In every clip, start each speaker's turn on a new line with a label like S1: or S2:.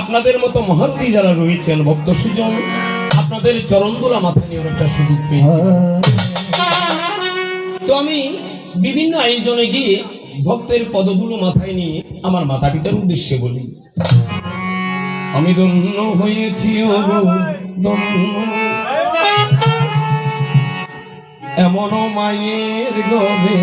S1: আপনাদের মতো মহাত্মী যারা রয়েছেন ভক্ত সুজন, আপনাদের চরণদোলা মাথা নিয়ে একটা সুযোগ পেয়েছি। তো আমি বিভিন্ন আয়োজনে গিয়ে ভক্তের পদধূলো মাথায় নিয়ে আমার মাতা পিতার উদ্দেশ্যে বলি, আমি ধন্য হয়েছি ধন্য, এমন মায়ের গর্ভে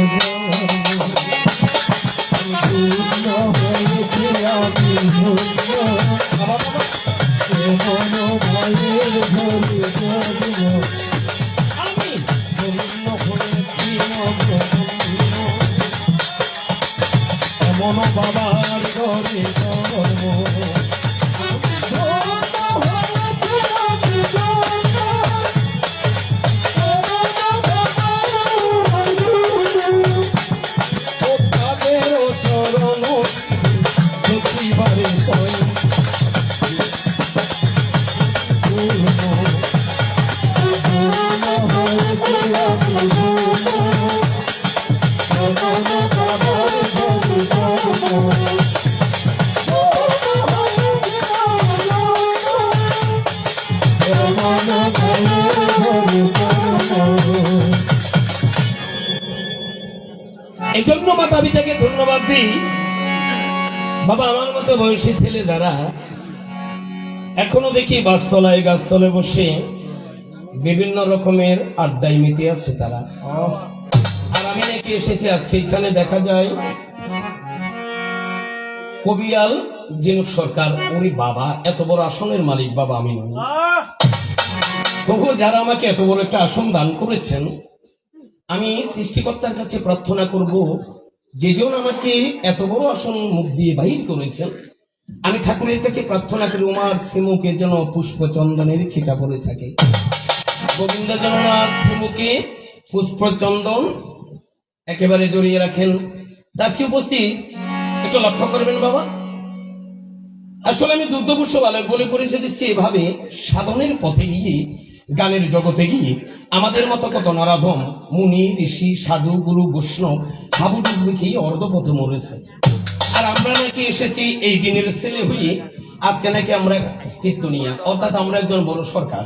S1: এমন বাবার ঘরে জন্ম, এই জন্য মাতা পিতাকে ধন্যবাদ দিই। বাবা, আমার মতো বয়সী ছেলে যারা এখনো দেখি বাসতলায় গাছতলে বসে বিভিন্ন রকমের আড্ডায় মেতে আছে তারা, আর আমি নাকি এসেছি আজকে এখানে দেখা যায় কবিয়াল জিনুক সরকার। ওরে বাবা, এত বড় আসনের মালিক বাবা আমি নই, তবু যারা আমাকে এত বড় একটা আসন দান করেছেন, আমি সৃষ্টিকর্তার কাছে প্রার্থনা করব, যেজন আমাকে এত বড় আসন মুখ দিয়ে বাহির করেছেন, আমি ঠাকুরের কাছে প্রার্থনা করি উমার শ্রীমুখে যেন পুষ্প চন্দনের ছিটা পড়ে থাকে, গোবিন্দ যেন ওনার শ্রীমুখে পুষ্প চন্দন একেবারে জড়িয়ে রাখেন। আজকে উপস্থিত একটু লক্ষ্য করবেন বাবা, আসলে আমি দুর্গপুষ্য বালক বলে পরিচয় দিচ্ছি এভাবে সাধনের পথে গিয়ে, গানের জগতে গিয়ে আমাদের মতো কত নরাধম মুনি ঋষি সাধু গুরু বৈষ্ণব হাবুডুবু খেয়ে অর্ধপথে মরেছে, আর আমরা নাকি এসেছি এই দিনের ছেলে হয়ে আজকে নাকি আমরা কীর্তনিয়া, অর্থাৎ আমরা একজন বড় সরকার।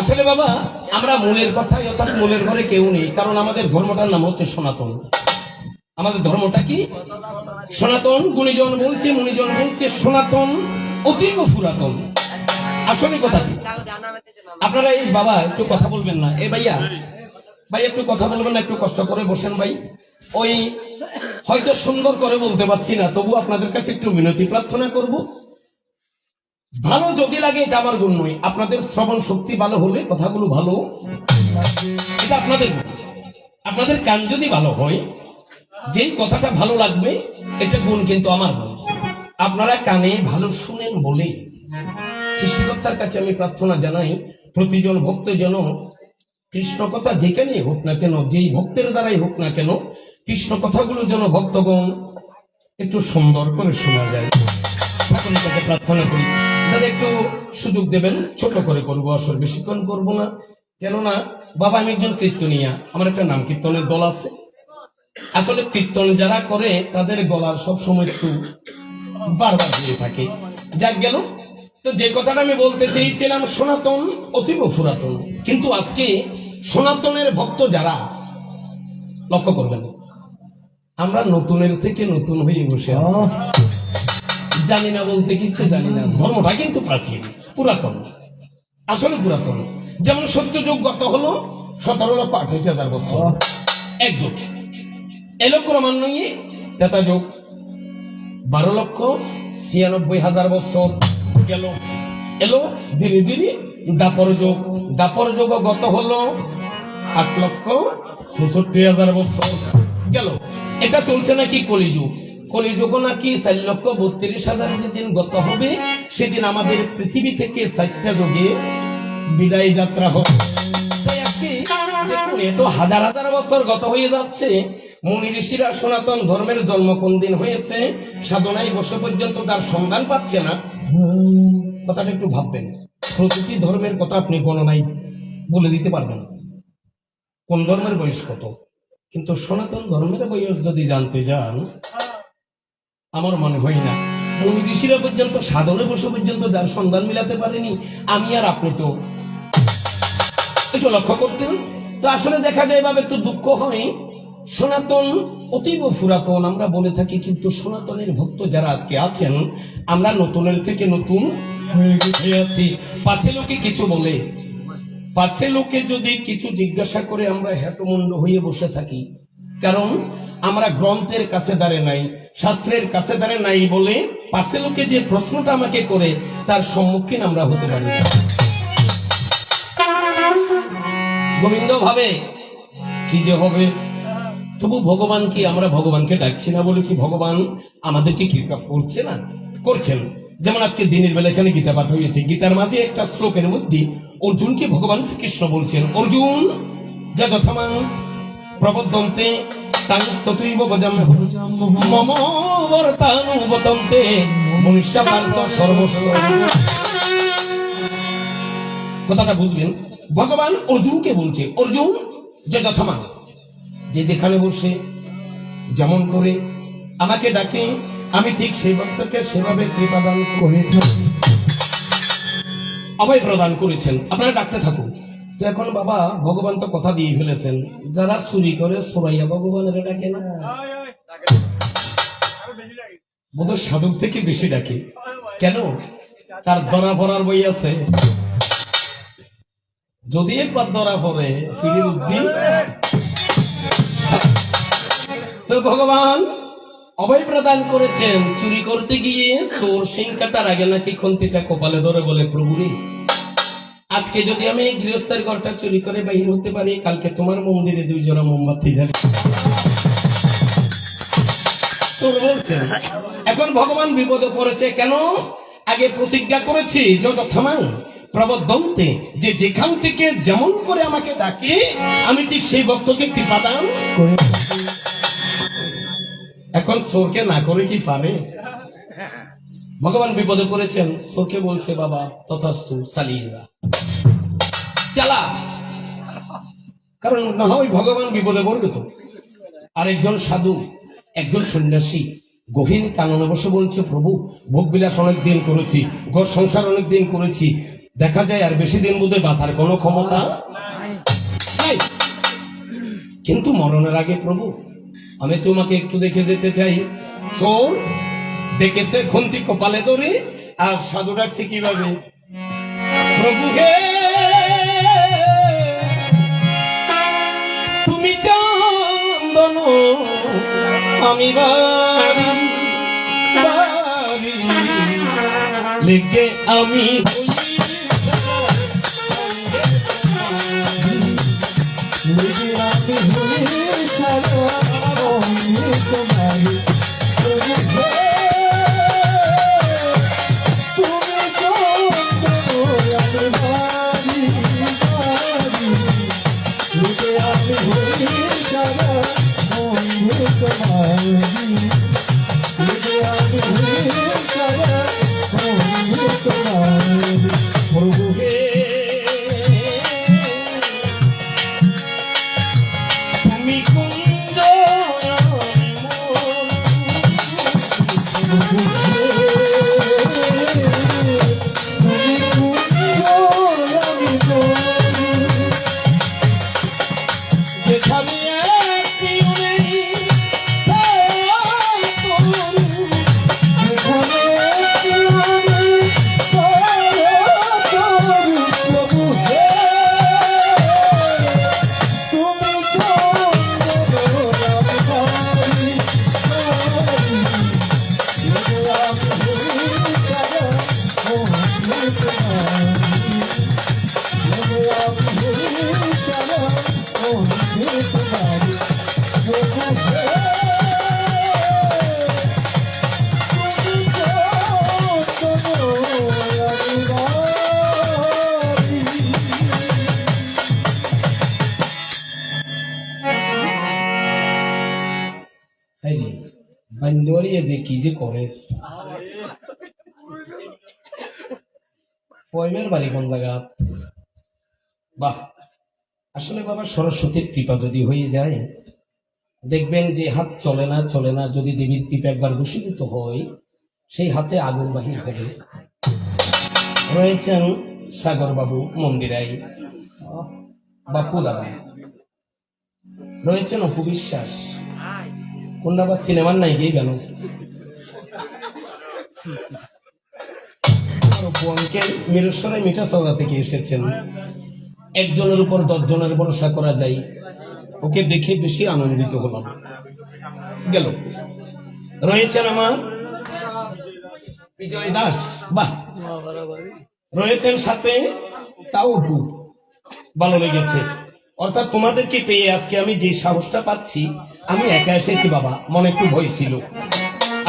S1: আসলে বাবা, আমরা মূলের কথাই, অর্থাৎ মূলের ঘরে কেউ নেই, কারণ আমাদের ধর্মটার নাম হচ্ছে সনাতন। আমাদের ধর্মটা কি? সনাতন। গুণীজন বলছে, মুনিজন বলছে সনাতন অতীব পুরাতন। আসলে কথা কি? আপনারা এই বাবা একটু কথা বলবেন না, এ ভাইয়া ভাই একটু কথা বলবেন না, একটু কষ্ট করে বসেন ভাই। ওই হয়তো সুন্দর করে বলতে পারছি না, তবু আপনাদের কাছে একটু মিনতি প্রার্থনা করব। ভালো যদি লাগে এটা আমার গুণ নয়, আপনাদের শ্রবণ শক্তি ভালো হলে কথাগুলো ভালো, এটা আপনাদের গুণ। আপনাদের কান যদি ভালো হয়, যেই কথাটা ভালো লাগবে এটা গুণ, কিন্তু আমার গুণ। আপনারা কানে ভালো শুনেন বলে সৃষ্টিকর্তার কাছে আমি প্রার্থনা জানাই, প্রতিজন ভক্ত যেন কৃষ্ণ কথা যেখানে হোক না কেন, যেই ভক্তের দ্বারাই হোক না কেন, কৃষ্ণ কথাগুলো যেন ভক্তগণ একটু সুন্দর করে শোনা যায়। ঠাকুরের কাছে প্রার্থনা করি, তাদের একটু সুযোগ দেবেন, ছোট করে করবো, আসলে বেশিক্ষণ করবো না। কেননা বাবা আমি একজন কীর্তনিয়া, আমার একটা নাম কীর্তনের দল আছে। আসলে কীর্তন যারা করে তাদের গলার সব সময় একটু বারবার দিয়ে থাকে। যাক গেল, তো যে কথাটা আমি বলতে চেয়েছিলাম, সনাতন অতীব পুরাতন, কিন্তু আজকে সনাতনের ভক্ত যারা, লক্ষ্য করবেন আমরা নতুনের থেকে নতুন হয়ে বসে আছি। জানি না বলতে কিচ্ছু জানি না, ধর্মটা কিন্তু প্রাচীন পুরাতন, আসলে পুরাতন। যেমন সত্যযুগ গত হলো 17,28,000 বছর, এক যুগ এলো ক্রমান্বয়ে তেতা যুগ 12,96,000 বছর গেল, এলো ধীরে ধীরে দাপর যুগ। দাপর যুগ গত হলো 8,66,000 বছর গেল। এটা চলছে নাকি কলিযুগ, কলিযুগ নাকি 4,32,000 যেদিন গত হবে, সেদিন আমাদের পৃথিবী থেকে 4টা যুগে বিদায় যাত্রা হবে। এত হাজার হাজার বছর গত হয়ে যাচ্ছে, মুনি ঋষিরা সনাতন ধর্মের জন্ম কোন দিন হয়েছে সাধনায় বসে পর্যন্ত তার সন্ধান পাচ্ছে না। কথাটা একটু ভাববেন, প্রতিটি ধর্মের কথা আপনি গণনায় বলে দিতে পারবেন কোন ধর্মের বয়স কত, কিন্তু সনাতন ধর্মের বয়স যদি জানতে যান আমার মনে হয় না। মুনি ঋষিরা পর্যন্ত সাধনে বসে পর্যন্ত যার সন্ধান মিলাতে পারেনি, আমি আর আপনি তো একটু লক্ষ্য করতেন। তো আসলে দেখা যায় এভাবে একটু দুঃখ হয়। সনাতন অতীব পুরাতন আমরা বলে থাকি, কিন্তু সনাতনের ভক্ত যারা আজকে আছেন, আমরা নতুনের থেকে নতুন হয়ে আছি। পাছে লোকে কিছু বলে, পাছে লোকে যদি কিছু জিজ্ঞাসা করে আমরা হেঁটুমুন্ড হয়ে বসে থাকি, কারণ আমরা গ্রন্থের কাছে দাঁড়ে নাই, শাস্ত্রের কাছে দাঁড়ে নাই বলে পাছে লোকে যে প্রশ্নটা আমাকে করে তার সম্মুখীন আমরা হতে পারি না। গোবিন্দ ভাবে কি যে হবে, তবু ভগবান কি, আমরা ভগবানকে ডাকছি না বলে কি ভগবান আমাদেরকে কৃপা করছে না? করছেন। যেমন আজকে দিনের বেলা এখানে গীতা পাঠ হয়েছে, গীতার মাঝে একটা শ্লোকের মধ্যে অর্জুনকে ভগবান শ্রীকৃষ্ণ বলছেন, অর্জুন যা যথামাং প্রবদ্ধন্তে তাংস্ততৈব গজাম্যহং মম বর্তানুবতন্তে মনুষ্য পার্থ সর্বস্ব। কথাটা বুঝবেন, ভগবান অর্জুনকে বলছে, অর্জুন যে যথামাং, যে যেখানে বসে যেমন করে আমাকে ডাকে, আমি ঠিক সেই ভক্তকে সেভাবে কৃপাদান করে অভয় প্রদান করেছেন, আপনারা ডাকতে থাকুন। তো এখন বাবা ভগবান তো কথা দিয়ে ফেলেছেন, যারা চুরি করে সরাইয়া ভগবানের ডাকে না, বোধহয় সাধক থেকে বেশি ডাকে। কেন? তার ধরা পড়ার বই আছে, যদি একবার ধরা পড়ে ফিরির উদ্দিন। তো ভগবান অভয় প্রদান করেছেন। চুরি করতে গিয়ে চোর সিং কাটার আগে নাকি খন্তিটা কপালে ধরে বলে, প্রভুরে আজকে যদি আমি গৃহস্থের ঘরটা চুরি করে বাহির হতে পারি, কালকে তোমার মন্দিরে 2 জোড়া মোমবাতি জ্বালি। চোর বলছেন। এখন ভগবান বিপদে পড়েছে, কেন? আগে প্রতিজ্ঞা করেছি যথামাং প্রবদ্ধন্তে, যে যেখান থেকে যেমন করে আমাকে ডাকে আমি ঠিক সেই ভক্তকে কৃপাদান করে। এখন চোরকে না করে কি পারে? ভগবান বিপদে পড়েছেন, চোরকে বলছে, বাবা তথাস্তু, চালিয়ে যা, চালা। কারণ না হয় ভগবান বিপদে পড়বে তো। আরেকজন সাধু, একজন সন্ন্যাসী গহীন কাননে বসে বলছে, প্রভু ভোগ বিলাস অনেক দিন করেছি, ঘর সংসার অনেক দিন করেছি, দেখা যায় আর বেশি দিন বোধহয় বাঁচার কোনো ক্ষমতা নাই, কিন্তু মরণের আগে প্রভু আমি তোমাকে একটু দেখে যেতে চাই। চোর দেখেছে খন্তি কপালে ধরে, আর সাধু ডাকছে কিভাবে, প্রভু হে তুমি চন্দন আমি বাড়ি বাড়ি লেগে আমি যে কি যে করে। পয়মের বাড়ি কোন জায়গা? বাহ, আসলে বাবা সরস্বতীর কৃপা যদি হয়ে যায়, দেখবেন যে হাত চলে না, যদি দেবীর কৃপা একবার বশীভূত হয়, সেই হাতে আগুন বাহির হবে। রয়েছেন সাগর বাবু মন্দিরাই, বাপু দাদা, রয়েছেন অপু বিশ্বাস, কোনটা বা সিনেমার নায়িকাই গেল, অপু অঙ্কেল মিরেশ্বরে মিঠা সৌদা থেকে এসেছেন। একজনের উপর 10 জনের ভরসা করা যায়, ওকে দেখে বেশি আনন্দিত হলাম। গেল। রয়েছেন আমার বিজয় দাস, বাহ, রয়েছেন সাথে তাও অপু, ভালো লেগেছে। অর্থাৎ তোমাদেরকে পেয়ে আজকে আমি যে সাহসটা পাচ্ছি, আমি একা এসেছি বাবা, মনে একটু ভয় ছিল,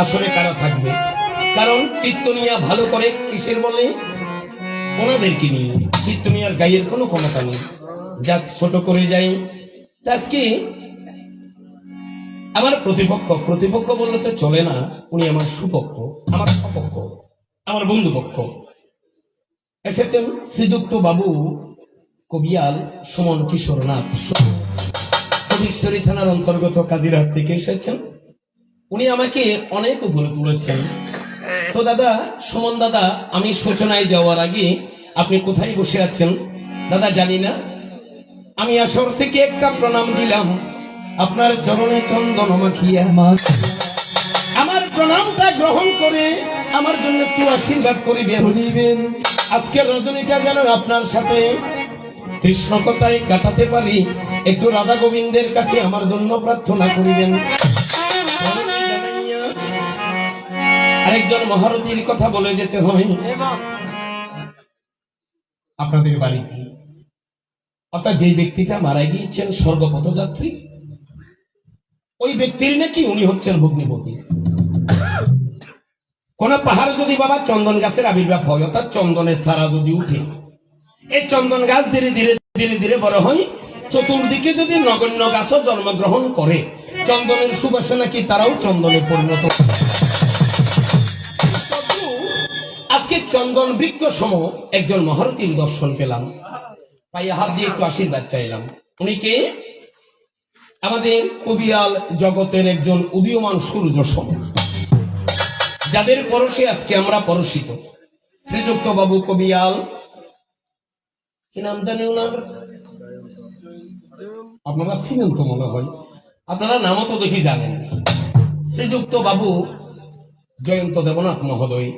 S1: আসলে কারা থাকবে, কারণ কীর্তনিয়া ভালো করে কিসের বলে, ওনাদেরকে নিয়ে কীর্তনিয়ার গায়ের কোনো ক্ষমতা নেই। যাক, ছোট করে যাই। আজকে আমার প্রতিপক্ষ বললে তো চলে না, উনি আমার সুপক্ষ, আমার সপক্ষ, আমার বন্ধু পক্ষ। এসেছেন শ্রীযুক্ত বাবু কবিয়াল সুমন কিশোরনাথ, ফটিকছড়ি থানার অন্তর্গত কাজিরহাট থেকে এসেছেন। উনি আমাকে অনেক উপরে তুলেছেন। তো দাদা, সুমন দাদা, আমি সূচনায় যাওয়ার আগে আপনি কোথায় বসে আছেন দাদা জানি না, আমি আসর থেকে একটা প্রণাম দিলাম, আপনার চরণে চন্দন মাখিয়া আমার প্রণামটা গ্রহণ করে আমার জন্য একটু আশীর্বাদ করিবেন। আজকের রজনীটা যেন আপনার সাথে কৃষ্ণ কথায় কাটাতে পারি, একটু রাধা গোবিন্দের কাছে আমার জন্য প্রার্থনা করিবেন। আরেকজন মহারথীর কথা বলে যেতে হয় আপনাদের বাড়িতে, অর্থাৎ যে ব্যক্তিটা মারা গিয়েছেন স্বর্গপথযাত্রী, ওই ব্যক্তির নাকি উনি হচ্ছেন ভগ্নিপতি। কোন পাহাড় যদি বাবা চন্দন গাছের আবির্ভাব হয়, অর্থাৎ চন্দনের ছাড়া যদি উঠে, এই চন্দন গাছ ধীরে ধীরে ধীরে ধীরে বড় হয়, চতুর্দিকে যদি নগণ্য গাছও জন্মগ্রহণ করে, চন্দনের সুবাসে নাকি তারাও চন্দনে পরিণত। আজকে চন্দন বৃক্ষ সম একজন মহারথীর দর্শন পেলাম, পায়ে হাত দিয়ে একটু আশীর্বাদ চাইলাম। উনি কে? আমাদের কবিয়াল জগতের একজন উদীয়মান সূর্য সম, যাদের পরশে আজকে আমরা পরশিত। শ্রীযুক্ত বাবু কবিয়াল, কি নাম জানে ওনার? আপনারা ছিলেন তো মনে হয়, আপনারা নামও তো দেখি জানেন। শ্রীযুক্ত বাবু জয়ন্ত দেবনাথ মহোদয়।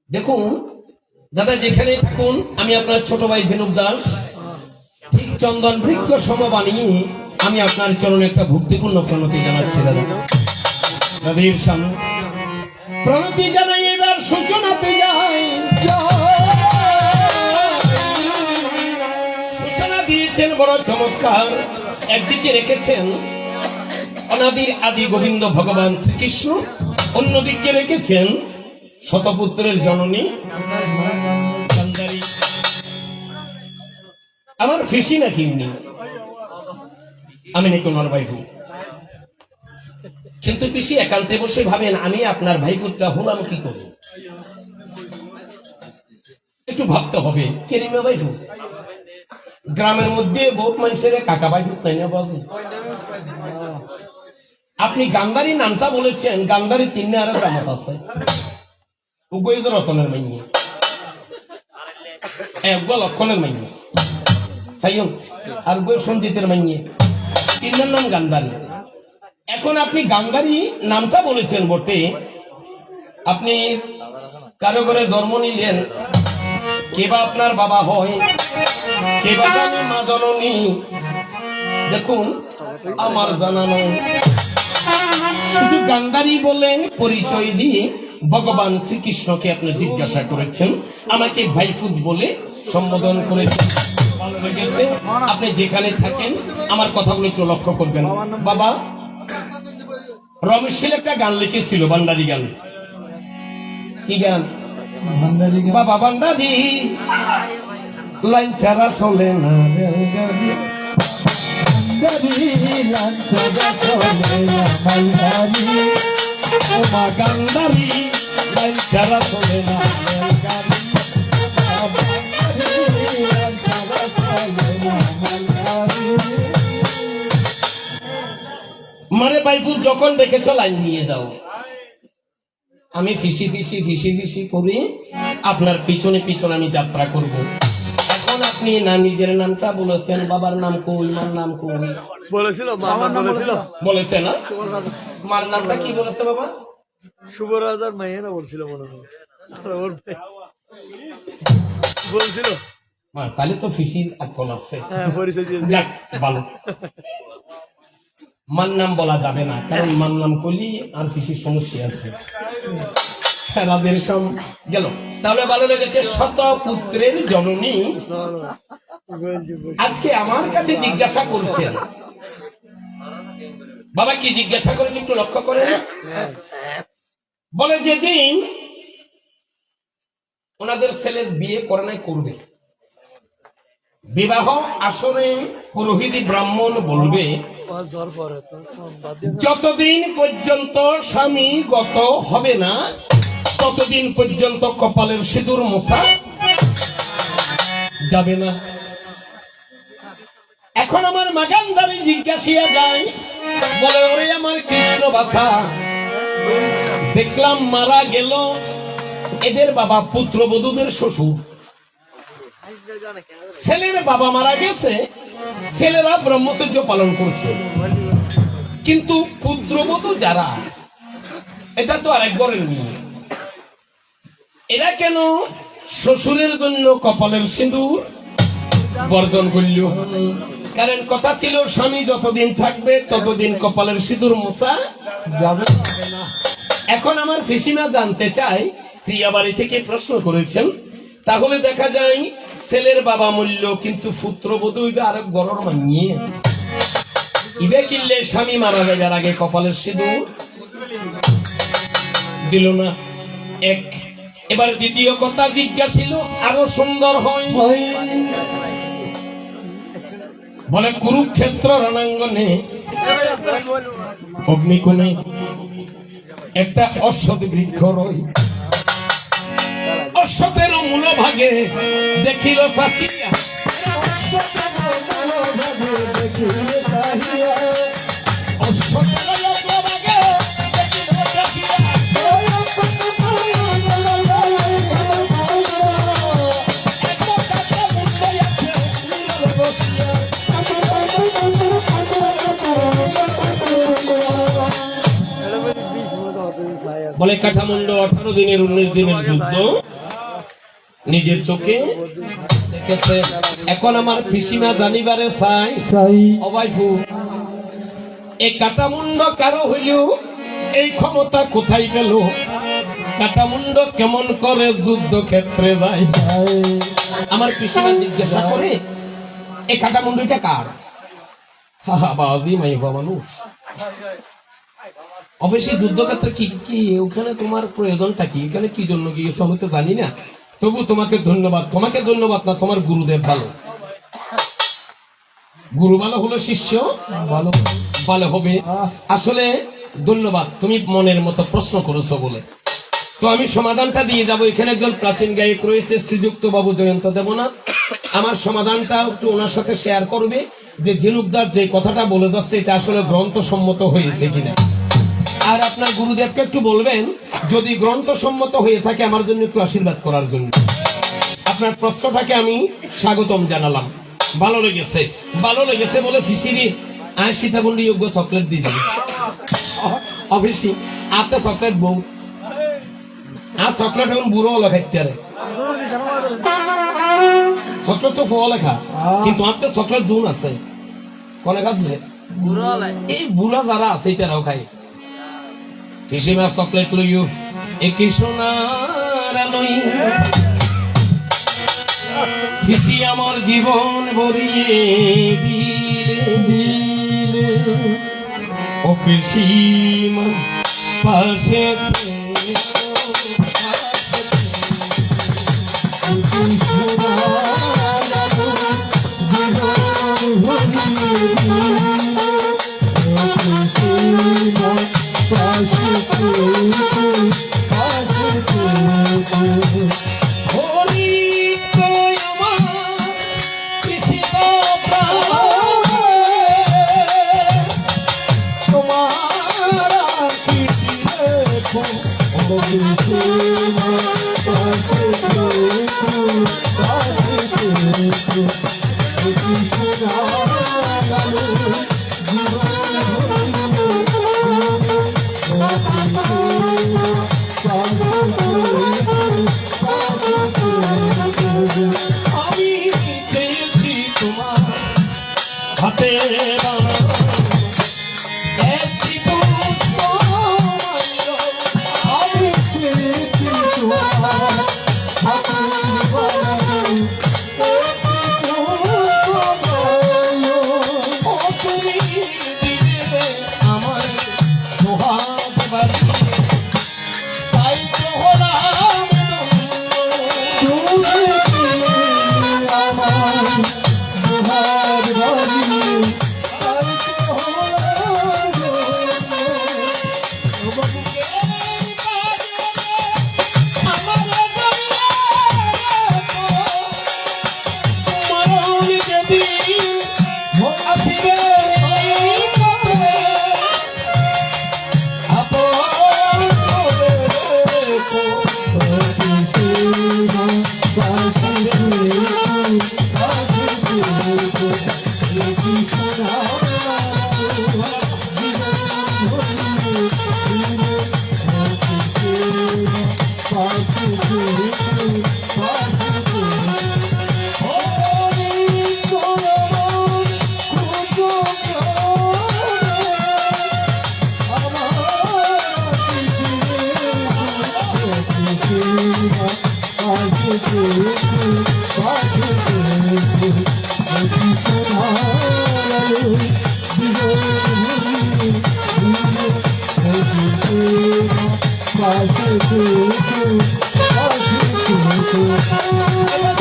S1: দেখুন দাদা, যেখানে থাকুন, আমি আপনার ছোট ভাই ঝিনুক দাস, ঠিক চন্দন বৃক্ষ সম বানিয়ে আমি আপনার চরণে একটা ভক্তিপূর্ণ প্রণতি জানাচ্ছি দাদা। দাদির সামনে প্রণতি জানাই, এবার সূচনাতে যাই। সূচনা দিয়েছেন বড় চমৎকার, একদিকে রেখেছেন অনাদির আদি গোবিন্দ ভগবান শ্রীকৃষ্ণ, অন্যদিকে রেখেছেন শতপুত্রের জননী গান্ধারী। আমার ফিসি নাকি উনি, আমি নাকি ওনার ভাইফু, কিন্তু পিসি একান্তে বসে ভাবেন আমি আপনার ভাইফুটা হলাম কি করে, একটু ভাবতে হবে। কেরিমা ভাইফু, গ্রামের মধ্যে বহুত মানুষের কাকা ভাইফু তাই না বাজে। আপনি গান্ধারী নামটা বলেছেন, গান্ধারী 3 আর গ্রামত আছে, উভয় রতনের মাইনি, একগো লক্ষণের মাইনি সাইয়ন, আর উভয় সঞ্জিতের মাইনি, 3 নাম গান্ধারী। এখন আপনি গান্ধারী নামটা বলেছেন বটে, আপনি কারো ঘরে জন্ম নিলেন, কে বা আপনার বাবা হয়, কে বা জানে মা জননী, দেখুন আমার জানা নয়। শুধু গান্ধারী বলে পরিচয় দিয়ে ভগবান শ্রীকৃষ্ণকে আপনি জিজ্ঞাসা করেছেন, আমাকে ভাইফুত বলে সম্বোধন করেছেন। ভালো লেগেছে। আপনি যেখানে থাকেন আমার কথাগুলো একটু লক্ষ্য করবেন। বাবা রমেশ শীল একটা গান লিখেছিল, ভান্ডারি গান। কি গান? বাবা ভান্ডারি লাইন ছাড়া চলে না রেলগাড়ি, গান্ধারী লাইন ছাড়া চলে না রেলগাড়ি, মানে বাইফুল যখন দেখেছ লাইন নিয়ে যাও, আমি ফিসি ফিসি ফিসি ফিসি করি আপনার পিছনে পিছনে আমি যাত্রা করব। এখন আপনি না নিজের নামটা বলেছেন, বাবার নাম কই, মার নাম কই
S2: বলেছিল,
S1: বলেছে না? মার নামটা কি বলেছে বাবা?
S2: শুভরাজার মাইয়া বলছিল মনে হয়, বলছিল।
S1: তাহলে তো ফিসির আকল আছে।
S2: পরিচয় দিয়ে
S1: যাক ভালো। মার নাম বলা যাবে না, কারণ মার নাম করলি আর ফিসির সমস্যা আছে। রাদের সম গেল। তাহলে ভালো লেগেছে। শত পুত্রের জননী আজকে আমার কাছে জিজ্ঞাসা করছেন। বাবা কি জিজ্ঞাসা করেছে একটু লক্ষ্য করেন। বলে যেদিন ওনাদের ছেলের বিয়ে করে নাই করবে, বিবাহ আসরে পুরোহিত ব্রাহ্মণ বলবে যতদিন পর্যন্ত স্বামী গত হবে না ততদিন পর্যন্ত কপালের সিঁদুর মোছা যাবে না। এখন আমার মাগানদারি জিজ্ঞাসিয়া যায়, বলে ওরে আমার কৃষ্ণ বাছা, দেখলাম মারা গেল এদের বাবা পুত্রবধূদের শ্বশুর, ছেলের বাবা মারা গেছে, ছেলেরা ব্রহ্মচর্য পালন করছে, কিন্তু পুত্রবধূ যারা এটা তো আরেক ঘরের মেয়ে, এরা কেন শ্বশুরের জন্য কপালের সিঁদুর বর্জন করল? কারণ কথা ছিল স্বামী যতদিন থাকবে ততদিন কপালের সিঁদুর মোছা যাবে না। এখন আমার ফিসিমা জানতে চাই, প্রিয়া বাড়ি থেকে প্রশ্ন করেছেন, তাহলে দেখা যায় ছেলের বাবা মূল্য কিন্তু পুত্রবধূ আরেক গরর মানিয়ে ইবে কিনলে স্বামী মারা যাবার আগে কপালের সিঁদুর দিল না। এক। এবার দ্বিতীয় কথা জিজ্ঞাসিল আরো সুন্দর হয়, বলে কুরুক্ষেত্র রণাঙ্গনে অগ্নিকোণে একটা অশ্বত্থ বৃক্ষ রই, অশ্বত্থের মূল ভাগে দেখিল সাকিয়া, বলে কাঠামুন্ড 18 দিনের 19 দিনের যুদ্ধ নিজের চোখে দেখেছে। এখন আমার পিসিমা জানিবারে চাই অবাইফু এই কাটামুন্ড কারো হইলেও এই ক্ষমতা কোথায় পেল? কাটামুন্ড কেমন করে যুদ্ধ ক্ষেত্রে যায়? আমার পিসিমা জিজ্ঞাসা করে এই কাটামুন্ডটা কার? বাজি মাইবা মানুষ অবশ্যই যুদ্ধক্ষেত্রে কি কি ওখানে তোমার প্রয়োজনটা কি, এখানে কি জন্য গিয়েছো আমি তো জানি না, তবু তোমাকে ধন্যবাদ। তোমাকে ধন্যবাদ না, তোমার গুরুদেব ভালো। গুরু ভালো হলো শিষ্য ভালো ভালো হবে। আসলে ধন্যবাদ, তুমি মনের মতো প্রশ্ন করেছো বলে। তো আমি সমাধানটা দিয়ে যাব। এখানে একজন প্রাচীন গায়ক রয়েছে শ্রীযুক্ত বাবু জয়ন্ত দেবনাথ, আমার সমাধানটা একটু ওনার সাথে শেয়ার করবে যে ঝিনুকদার যে কথাটা বলে যাচ্ছে এটা আসলে গ্রন্থসম্মত হয়েছে কিনা। আর আপনার গুরুদেবকে একটু বলবেন যদি গ্রন্থসম্মত হয়ে থাকে আমার জন্য একটু আশীর্বাদ করার জন্য। আপনার প্রশ্নটাকে আমি স্বাগতম জানালাম। ভালো লেগেছে, ভালো লেগেছে বলে ফিসিরি আর সীতাকুণ্ডী যোগ্য চকলেট দিয়েছি। অবশ্যই আপনি চকলেট বউ আর চকলেট এখন বুড়ো লেখাইতে পারে, চকলেট তো ফল লেখা, কিন্তু আপনার চকলেট জুন আছে কনে খাচ্ছে এই বুড়া যারা আছে এটারাও খাই। পিসিমা চকলেট লইও একে সোনার আলোই পিসি আমার জীবন ভরিয়ে দিলে ও পিসিমা পাশে তোমার আমি চেয়েছি তোমার হাতে বানানো একটি পুষ্প মাল্য। আমি চেয়েছি তোমার হাতে বানানো একটি পুষ্প মাল্য। ও তুমি দিলে আমার সোহাগ বাড়িয়ে, তাই তো হলাম ধন্য। তুমি দিলে আমার সোহাগ বাড়িয়ে, তাই তো হলাম ধন্য। বুকের কাছে আমার মরণ যেদিন আসিবে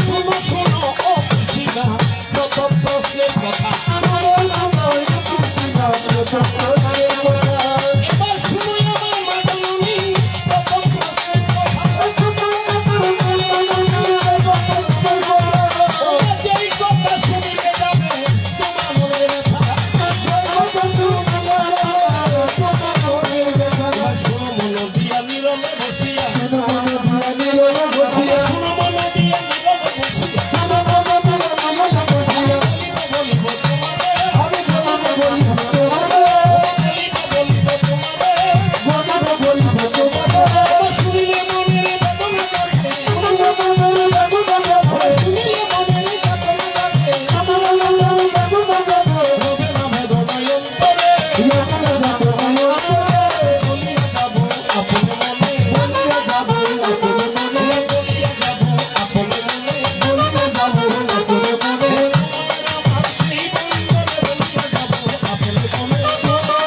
S1: শোনো শোনো ও খুশিরা, যত প্রশ্নের কথা এবার শুনো আমার মাগনি, যত প্রশ্নের কথা। যেই কথা শুনিলে যাবে তোমার মনে ব্যথা। এবার শোনো মন দিয়া নীরবে বসিয়া, শোনো মন দিয়া নীরবে বসিয়া, বলিব তোমারে, শুনিলে মনের বেদনা কাটে, শুনিলে মনের বেদনা কাটে, রবে না বেদনায় অন্তরে, বলিয়া যাব আপন মনে, বলিয়া যাব আপন মনে, বলিয়া যাব আপন মনে, বলিয়া যাব আপন মনে, আমার সেই বন্ধনে বলিয়া যাব আপন মনে, বলিয়া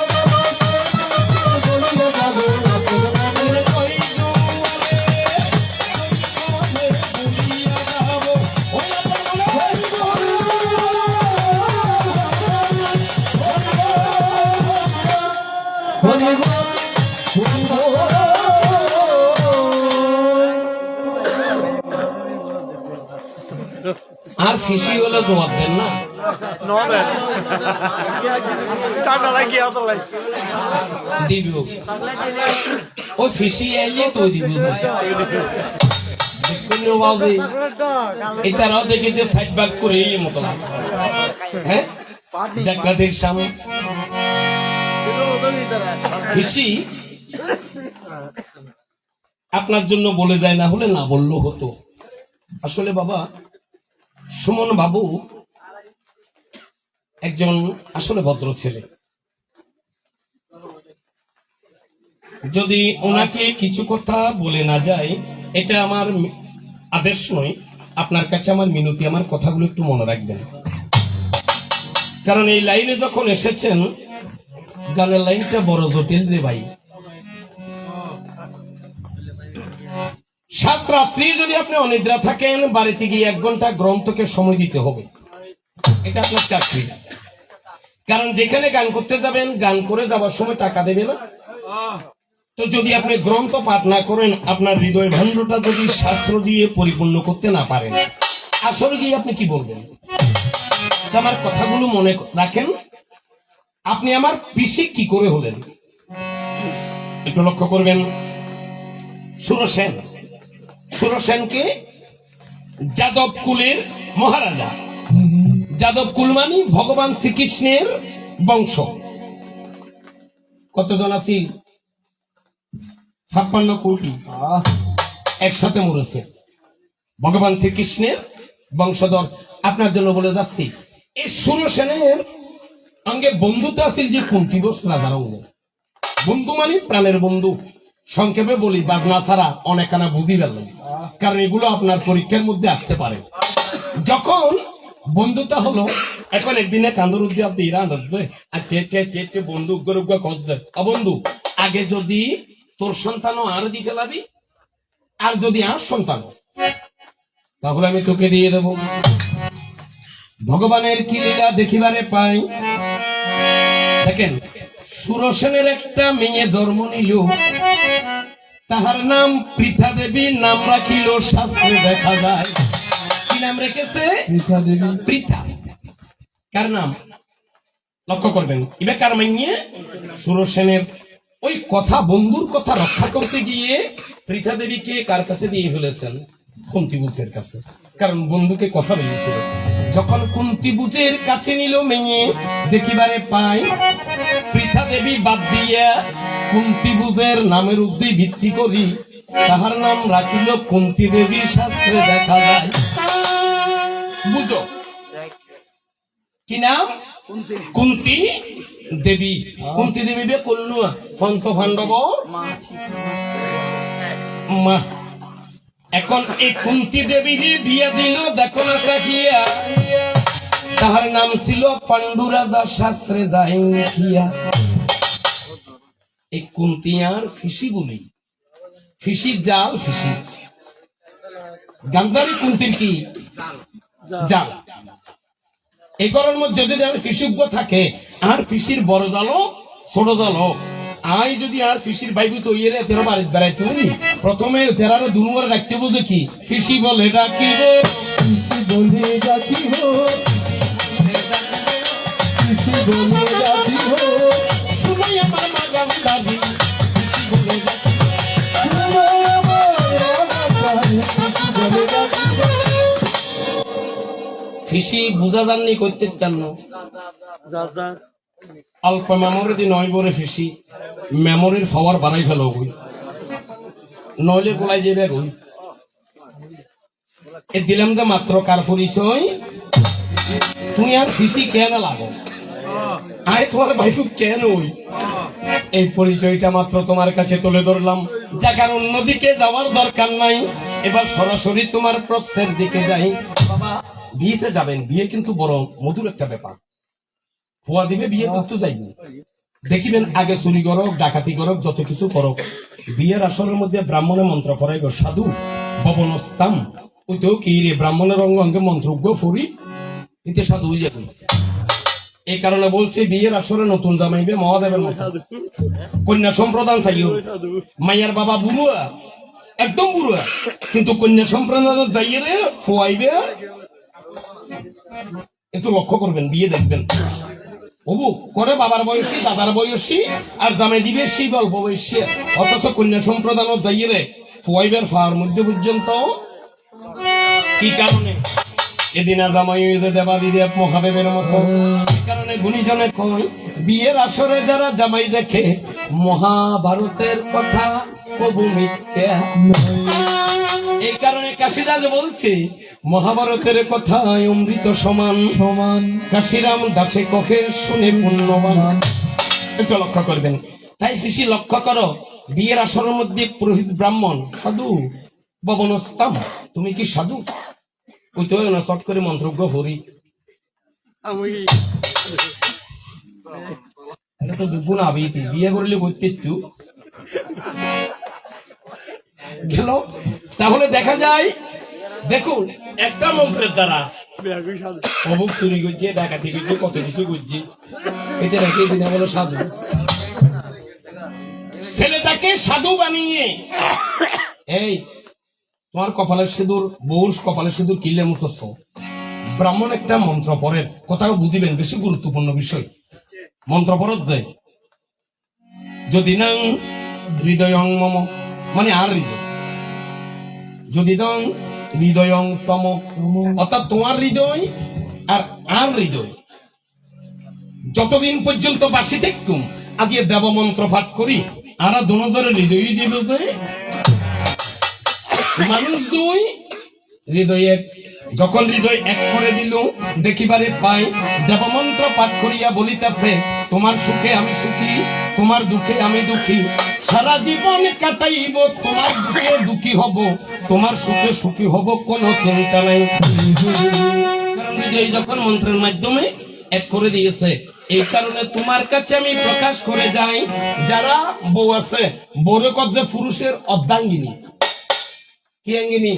S1: যাব আপন মনে, ওই জোয়ারে বলিয়া যাব ওই আপন আর ফিসি হলে জবাব দেন না। দিব ওই ফিসি আইলে তো দিব। এটারাও দেখে যে সাইড ব্যাক করে এই মতো লাগে। হ্যাঁ জাকাতের সামনে ফিসি আপনার জন্য বলে যায়, না হলে না বললেও হতো। আসলে বাবা সুমন বাবু একজন আসলে ভদ্র ছেলে। যদি ওনাকে কিছু কথা বলে না যায়, এটা আমার আদেশ নয়, আপনার কাছে আমার মিনতি, আমার কথাগুলো একটু মনে রাখবেন। কারণ এই লাইনে যখন এসেছেন, গানের লাইনটা বড় জটিল রে ভাই। সাত রাত্রি যদি আপনি অনিদ্রা থাকেন, বাড়িতে গিয়ে 1 ঘন্টা গ্রন্থকে সময় দিতে হবে। এটা আপনার চাকরি। কারণ যেখানে গান করতে যাবেন, গান করে যাওয়ার সময় টাকা দেবে না। তো যদি আপনি গ্রন্থ পাঠ না করেন, আপনার হৃদয় ভাণ্ডটা যদি শাস্ত্র দিয়ে পরিপূর্ণ করতে না পারেন, আসলে গিয়ে আপনি কি বলবেন? আমার কথাগুলো মনে রাখেন। আপনি আমার পিসি কি করে হলেন একটু লক্ষ্য করবেন। সুরসেনকে যাদব কুলের মহারাজা। যাদব কুল মানে ভগবান শ্রীকৃষ্ণের বংশ। কতজন আছি? 56 কোটি। একসাথে মরেছে। ভগবান শ্রীকৃষ্ণের বংশধর। আপনার জন্য বলে যাচ্ছি, এই সুরসেনের অঙ্গে বন্ধুতা আছে যে কুন্তিবোস রাজার অঙ্গে। বন্ধু মানে প্রাণের বন্ধু। সংক্ষেপে বলি, বাজনা ছাড়া অনেকানা বুঝি ফেললেন, কারণ এগুলো আপনার পরীক্ষার মধ্যে আসতে পারে। যখন বন্ধুতা হলো, এখন একদিনে কান্দর উদ্দি আপনি ইরান হচ্ছে আর বন্ধু উগ্র করছে। অবন্ধু, আগে যদি তোর সন্তানও আর দি ফেলাবি, আর যদি আর সন্তান, তাহলে আমি তোকে দিয়ে দেব। ভগবানের কি লীলা দেখিবারে পাই। দেখেন, সুরসেনের একটা মেয়ে জন্ম নিল, তাহার নাম পৃথা দেবী, নাম রাখিল শাস্ত্রে দেখা যায়। কি নাম রেখেছে? পৃথা দেবী। পৃথা কার নাম? লক্ষ্য করবেন, এবার কার মাইয়ে? সুরসেনের। ওই কথা, বন্ধুর কথা রক্ষা করতে গিয়ে পৃথা দেবীকে কার কাছে দিয়ে ফেলেছেন? কুন্তিবুজের কাছে, কারণ বন্ধুকে কথা বলেছিল। যখন কুন্তিবুজের কাছে নিল মেয়ে, দেখিবারে পাই পৃথা দেবী বাদ দিয়া কুন্তিবুজের নামের উদ্দি ভিত্তি করি তাহার নাম রাখিল কুন্তি দেবী, শাস্ত্রে দেখা যায়। বুঝো কি নাম? কুন্তি দেবী। কুন্তি দেবী বে করলু পঞ্চ পাণ্ডব মা। এখন এই কুন্তি দেবী বিয়ে দিল, দেখো না চাহিয়া, তাহার নাম ছিল পাণ্ডু রাজা, শাস্ত্রে যায় লিখিয়া। এই কুন্তি আর ফিসি বলি, ফিসির জাল, ফিসি গান্ধারী কুন্তির কি জাল। এই ঘরের মধ্যে যদি আর ফিসুজ্ঞ থাকে, আর ফিসির বড় জাল ছোট জাল, আই যদি আর ফিসির বাইবু তৈরি তেরো বাড়িতে বেড়াইতে হইনি, প্রথমে তেরারো দুনুয়ারে রাখতে বলতে কি ফিসি বলে ডাকিব, ফিসি বলে ডাকিব, ফিসি বলে ডাকিব, সময় আমার মাগাম দাবি, ফিসি বলে ডাকিব, সময় আমার মাগাম দাবি, ফিসি বলে ডাকিব। ফিসি বুঝা জাননি করতে চান না, অল্প মেমোরি দি নয় বলে ফিসি মেমোরির পাওয়ার বানাই ফেলো বই, নইলে গোলাই যাবে গই। এ দিলাম যে মাত্র কার পরিচয়, তুমি আর ফিসি কেন লাগো, আয় তোমার ভাইফু কেন ওই, এই পরিচয়টা মাত্র তোমার কাছে তুলে ধরলাম। জায়গার অন্যদিকে যাওয়ার দরকার নাই, এবার সরাসরি তোমার প্রশ্নের দিকে যাই। বাবা, বিয়েতে যাবেন, বিয়ে কিন্তু বড় মধুর একটা ব্যাপার। ফুয়া দিবে, বিয়ে করতে যাইবেন, দেখিবেন আগে চুরি করক, ডাকাতি করক, যত কিছু করক, বিয়ের আসরের মধ্যে ব্রাহ্মণের মন্ত্র পড়াইব, সাধু ভবনস্তাম, ওইতেও কি রে ব্রাহ্মণের অঙ্গ অঙ্গে মন্ত্রজ্ঞ ফুরি, এতে সাধু হয়ে যাবে। এই কারণে বলছে, বিয়ের আসরে নতুন জামাইবে মহাদেবের মতো, কন্যা সম্প্রদান চাইও। মাইয়ার বাবা বুড়ুয়া, একদম বুড়ুয়া, কিন্তু কন্যা সম্প্রদান যাইয়ে রে ফুয়াইবে। একটু লক্ষ্য করবেন, বিয়ে দেখবেন ওবু করে বাবার বয়সী, দাদার বয়সী, আর জামাই দিবে সেই অল্প বয়সী, অথচ কন্যা সম্প্রদান যাইয়ে রে ফুয়াইবের ফার মধ্যে পর্যন্ত। কি কারণে? এদিনা জামাই হয়েছে দেবাদিদেব মহাদেবের মতো। এই কারণে গুণীজনে কই, বিয়ের আসরে যারা জামাই দেখে, মহাভারতের কথা কবু মিথ্যা। এই কারণে কাশিদাস বলছে, মহাভারতের কথা অমৃত সমান সমান, কাশিরাম দাসে কহে শুনে পুণ্যবান। একটু লক্ষ্য করবেন। তাই ফিসি লক্ষ্য করো, বিয়ের আসরের মধ্যে পুরোহিত ব্রাহ্মণ সাধু ববনস্তাম, তুমি কি সাধু? ওই তো না শর্ট করে মন্ত্রজ্ঞ হরি, এটা তো দুগুণ আবিতি, বিয়ে করলে বইতে একটু গেল। তাহলে দেখা যায়, দেখুন একটা মন্ত্রের দ্বারা অবুক চুরি করছে, ডাকাতি করছে, কত কিছু করছে, এতে রেখে দিনে বলো সাধু। ছেলেটাকে সাধু বানিয়ে, এই তোমার কপালের সিঁদুর, বউর কপালের সিঁদুর কিনলে মুছছ, ব্রাহ্মণ একটা মন্ত্র পড়ে, কথাও বুঝিবেন, বেশি গুরুত্বপূর্ণ বিষয়। মন্ত্র পড়ত যায়, যদি নাং হৃদয়ং মম, মানে আর হৃদয়, যদি নং হৃদয়ং তম, অর্থাৎ তোমার হৃদয় আর হৃদয় যতদিন পর্যন্ত বাসি থাকুম, আজকে দেব মন্ত্র পাঠ করি, আর দুজনের হৃদয় যাবে যে মানুষ দুই হৃদয় এক। যখন হৃদয় এক করে দিল দেখিবারে পাই দেবমন্ত্র পাঠ করিয়া বলিতেছে, তোমার সুখে আমি সুখী, তোমার দুঃখে আমি দুঃখী, সারা জীবন কাটাইব তোমার দুঃখে দুঃখী হব, তোমার সুখে সুখী হব, কোনো চিন্তা নাই। কারণ হৃদয় যখন মন্ত্রের মাধ্যমে এক করে দিয়েছে, এই কারণে তোমার কাছে আমি প্রকাশ করে যাই, যারা বউ আছে বউরে কবজে পুরুষের অর্ধাঙ্গিনী। কি অঙ্গিনী?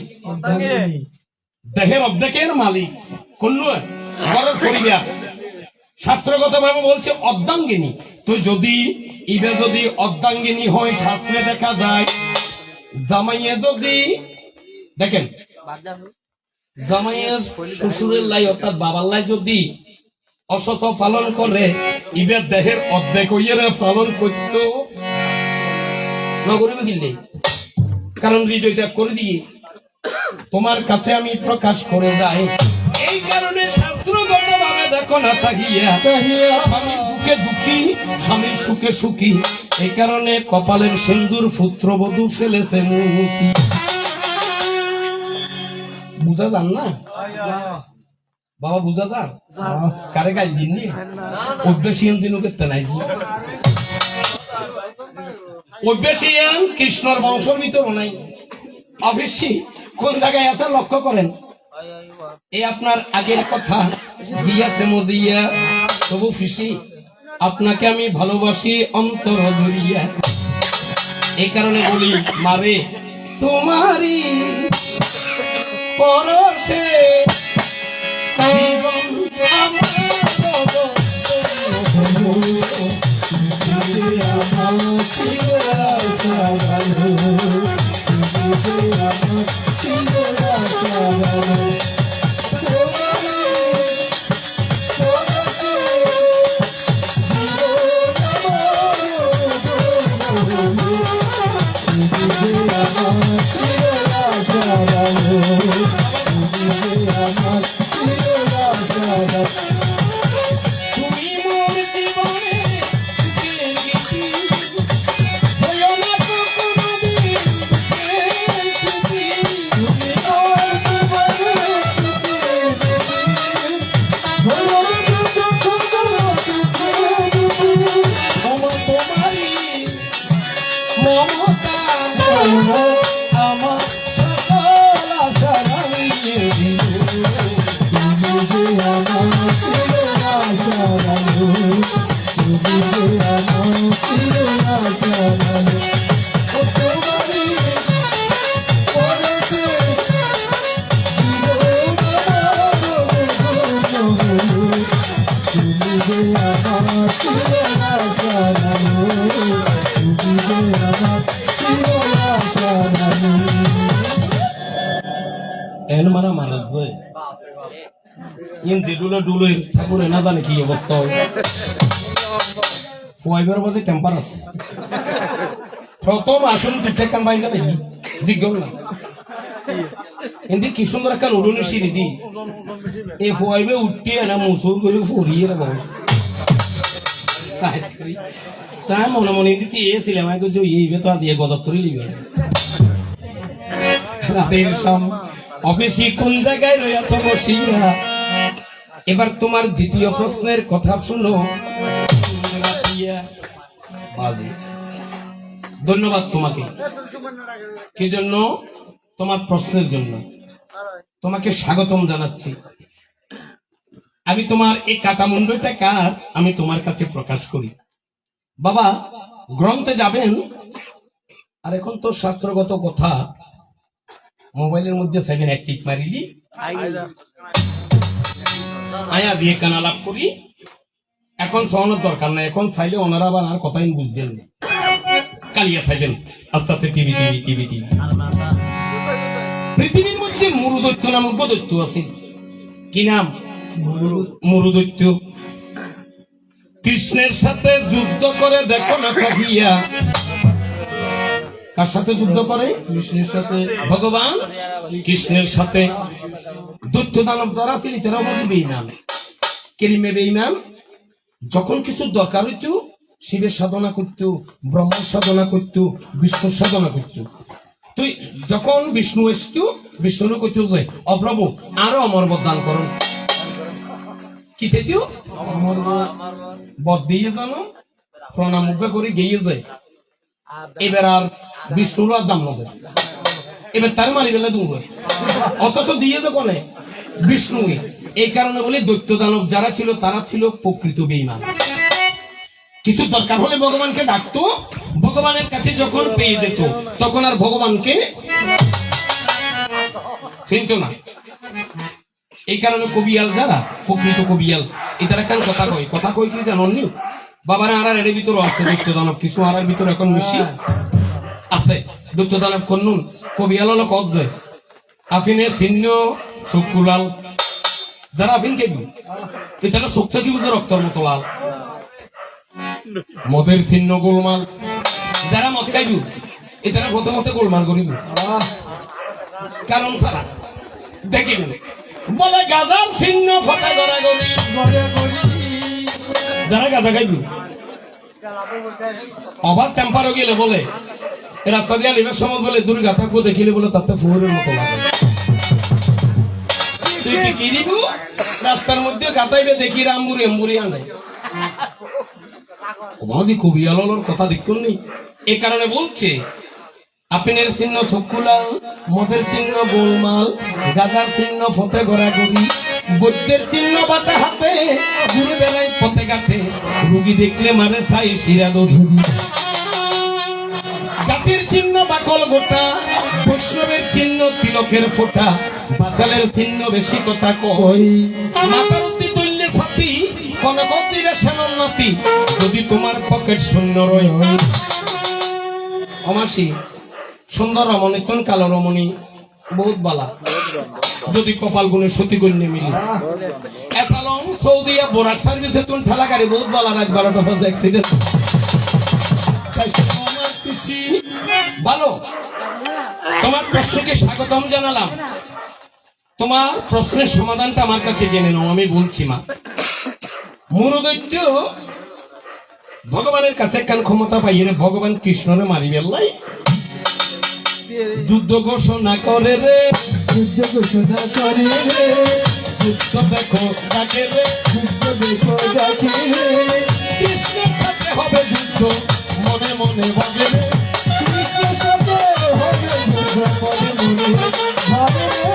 S1: দেহের অর্ধেকের মালিক কোন ঘরের পরিবার, শাস্ত্রগত ভাবে বলছে অর্ধাঙ্গিনী। তো যদি ইবে যদি অর্ধাঙ্গিনী হয়, শাস্ত্রে দেখা যায় জামাইয়ে যদি দেখেন জামাইয়ের শ্বশুরের লাই অর্থাৎ বাবার লাই যদি অসচ পালন করে, ইবে দেহের অর্ধেক হইয়ে পালন করতো নগরীবে গিললে। কারণ হৃদয় ত্যাগ করে দিয়ে তোমার কাছে আমি প্রকাশ করে যাই। এই কারণে শাস্ত্রগত ভাবে দেখো না চাহিয়া, স্বামীর দুঃখে দুঃখী, স্বামীর সুখে সুখী। এই কারণে কপালের সিন্দুর পুত্রবধূ ফেলেছে মুছি। বুঝা যান না বাবা, বুঝা যান? কারে গাইল দিননি অভ্যাসিয়ান জিনু করতে নাই, অভ্যাসিয়ান কৃষ্ণর বংশের ভিতর নাই। অফিসি কোন জায়গায় আছে লক্ষ্য করেন। এই আপনার আগের কথা দিয়াছে মজিয়া, তবু ফিসি আপনাকে আমি ভালোবাসি অন্তর জড়িয়া। এই কারণে বলি মারে তোমারই পরশে জীবন আমার ঠাকুরে না জানে কি অবস্থা ফুয়াইবার বাজে টেম্পার আছে। প্রথম আসুন পিঠে কান বাইন্দা দেখি জিজ্ঞাসা না এমনি কি সুন্দর একটা উড়ুনি সিঁড়ি দি এই ফুয়াইবে উঠিয়ে না মুসুর করে ফুরিয়ে রে বাবু তাই মনে মনে দিতে এসেছিলাম এইবে তো আজ এ গদব করে লিবে রাতের সব অফিসে কোন জায়গায় রয়েছ বসিয়া। এবার তোমার দ্বিতীয় প্রশ্নের কথা শুনো। ধন্যবাদ তোমাকে, কি জন্য? তোমার প্রশ্নের জন্য তোমাকে স্বাগতম জানাচ্ছি। আমি তোমার এই কাটামুন্ডটা কার আমি তোমার কাছে প্রকাশ করি। বাবা গ্রন্থে যাবেন, আর এখন তো শাস্ত্রগত কথা মোবাইলের মধ্যে 7 এক টিক মারিলি আয়া দিয়ে কানা লাভ করি। এখন সহনের দরকার নাই, এখন চাইলে ওনারা আবার আর কথাই বুঝবেন না। কালিয়া চাইবেন আস্তে আস্তে টিভি টিভি টিভি টিভি। পৃথিবীর মধ্যে মরুদৈত্য নামক দৈত্য আছে। কি নাম? মরুদৈত্য। কৃষ্ণের সাথে যুদ্ধ করে দেখো না চাহিয়া। কার সাথে যুদ্ধ করে? কৃষ্ণের সাথে। ভগবান কৃষ্ণের সাথে। দৈত্য দানব যারা ছিল তারা বলছে বেঈমান। কেরিমে বেঈমান। যখন কিছু দরকার হইতো শিবের সাধনা করত, ব্রহ্মার সাধনা করত, বিষ্ণুর সাধনা করত। তুই যখন বিষ্ণু এসতু বিষ্ণুর কইতে যে অপ্রভু আরো অমর বদান করুন কিসে দিও বদ দিয়ে জানো প্রণাম করে গিয়ে যায় এবার আর বিষ্ণুর আর দাম নবে এবার তার মারি বেলা দূর অথচ দিয়ে যে কোনে বিষ্ণু এই কারণে বলি দৈত্য দানব যারা ছিল তারা ছিল প্রকৃত বেঈমান কিছু দরকার হলে ভগবানকে ডাকতো ভগবানের কাছে যখন পেয়ে যেত তখন আর ভগবানকে চিনত না এই কারণে কবিয়াল যারা প্রকৃত কবিয়াল এই তারা কেন কথা কই কি জানি বাবারা আর এর ভিতরে আছে দৈত্য দানব কিছু আর ভিতরে এখন মিশি আছে দৈত্য দানব কন্নুন কবিয়াল হলো কত যায় আফিনের চিহ্ন চক্ষুলাল যারা আফিন কেবি তারা চোখ থেকে বুঝে রক্তর মতো লাল মদের চিহ্ন গোলমাল যারা মদ খাইবু এ তারা প্রথমত গোলমাল করিব কারণ সারা দেখিবেন বলে গাজার চিহ্ন ফটা গড়া গড়ি যারা গাজা খাইবু ওভার টেম্পারও গেলে বলে রাস্তা দিয়ে লিভার সময় বলে দুর্গা থাকবো দেখিলে বলে তাতে ফুয়ের মতো লাগে তুই কি দিব রাস্তার মধ্যে গাতাইবে দেখি রামবুরি এম্বুরি আনে ভাবি কবিয়ালোর কথা দেখুন নি এই কারণে বলছে আপনের চিহ্ন চক্ষুলাল মদের চিহ্ন গোলমাল গাজার চিহ্ন ফতে গড়াগড়ি বৈদ্যের চিহ্ন বাটা হাতে ঘুরে বেড়াই পথে ঘাটে রুগী দেখলে মারে ছাই শিরা দড়ি গাছের চিহ্ন বাকল গোটা বৈষ্ণবের চিহ্ন তিলকের ফোঁটা বাচালের চিহ্ন বেশি কথা কই মাথার উত্তি তুললে সাথী কনকতি রেশানোর নাতি যদি তোমার পকেট শূন্য রয় অমাসি সুন্দর রমণী তন কালো রমণী বহুত বালা যদি কপাল গুণের সতী কন্যা মিলি এসালং সৌদিয়া বোরার সার্ভিসে তুন ঠেলা গাড়ি বহুত বালা রাত 12টা বাজে অ্যাক্সিডেন্ট ভালো তোমার প্রশ্নকে স্বাগতম জানালাম তোমার প্রশ্নের সমাধানটা আমার কাছে জেনে নাও আমি বলছি মা মূরদৈত্য ভগবানের কাছে কান ক্ষমতা পাইয়ে ভগবান কৃষ্ণরে মারি বেল্লাই যুদ্ধ ঘোষণা করে রে যুদ্ধ ঘোষণা করে রে যুদ্ধ দেখো ডাকে রে যুদ্ধ দেখো ডাকে রে কৃষ্ণের সাথে হবে যুদ্ধ মনে মনে ভাবে রে কৃষ্ণের সাথে হবে যুদ্ধ মনে মনে ভাবে রে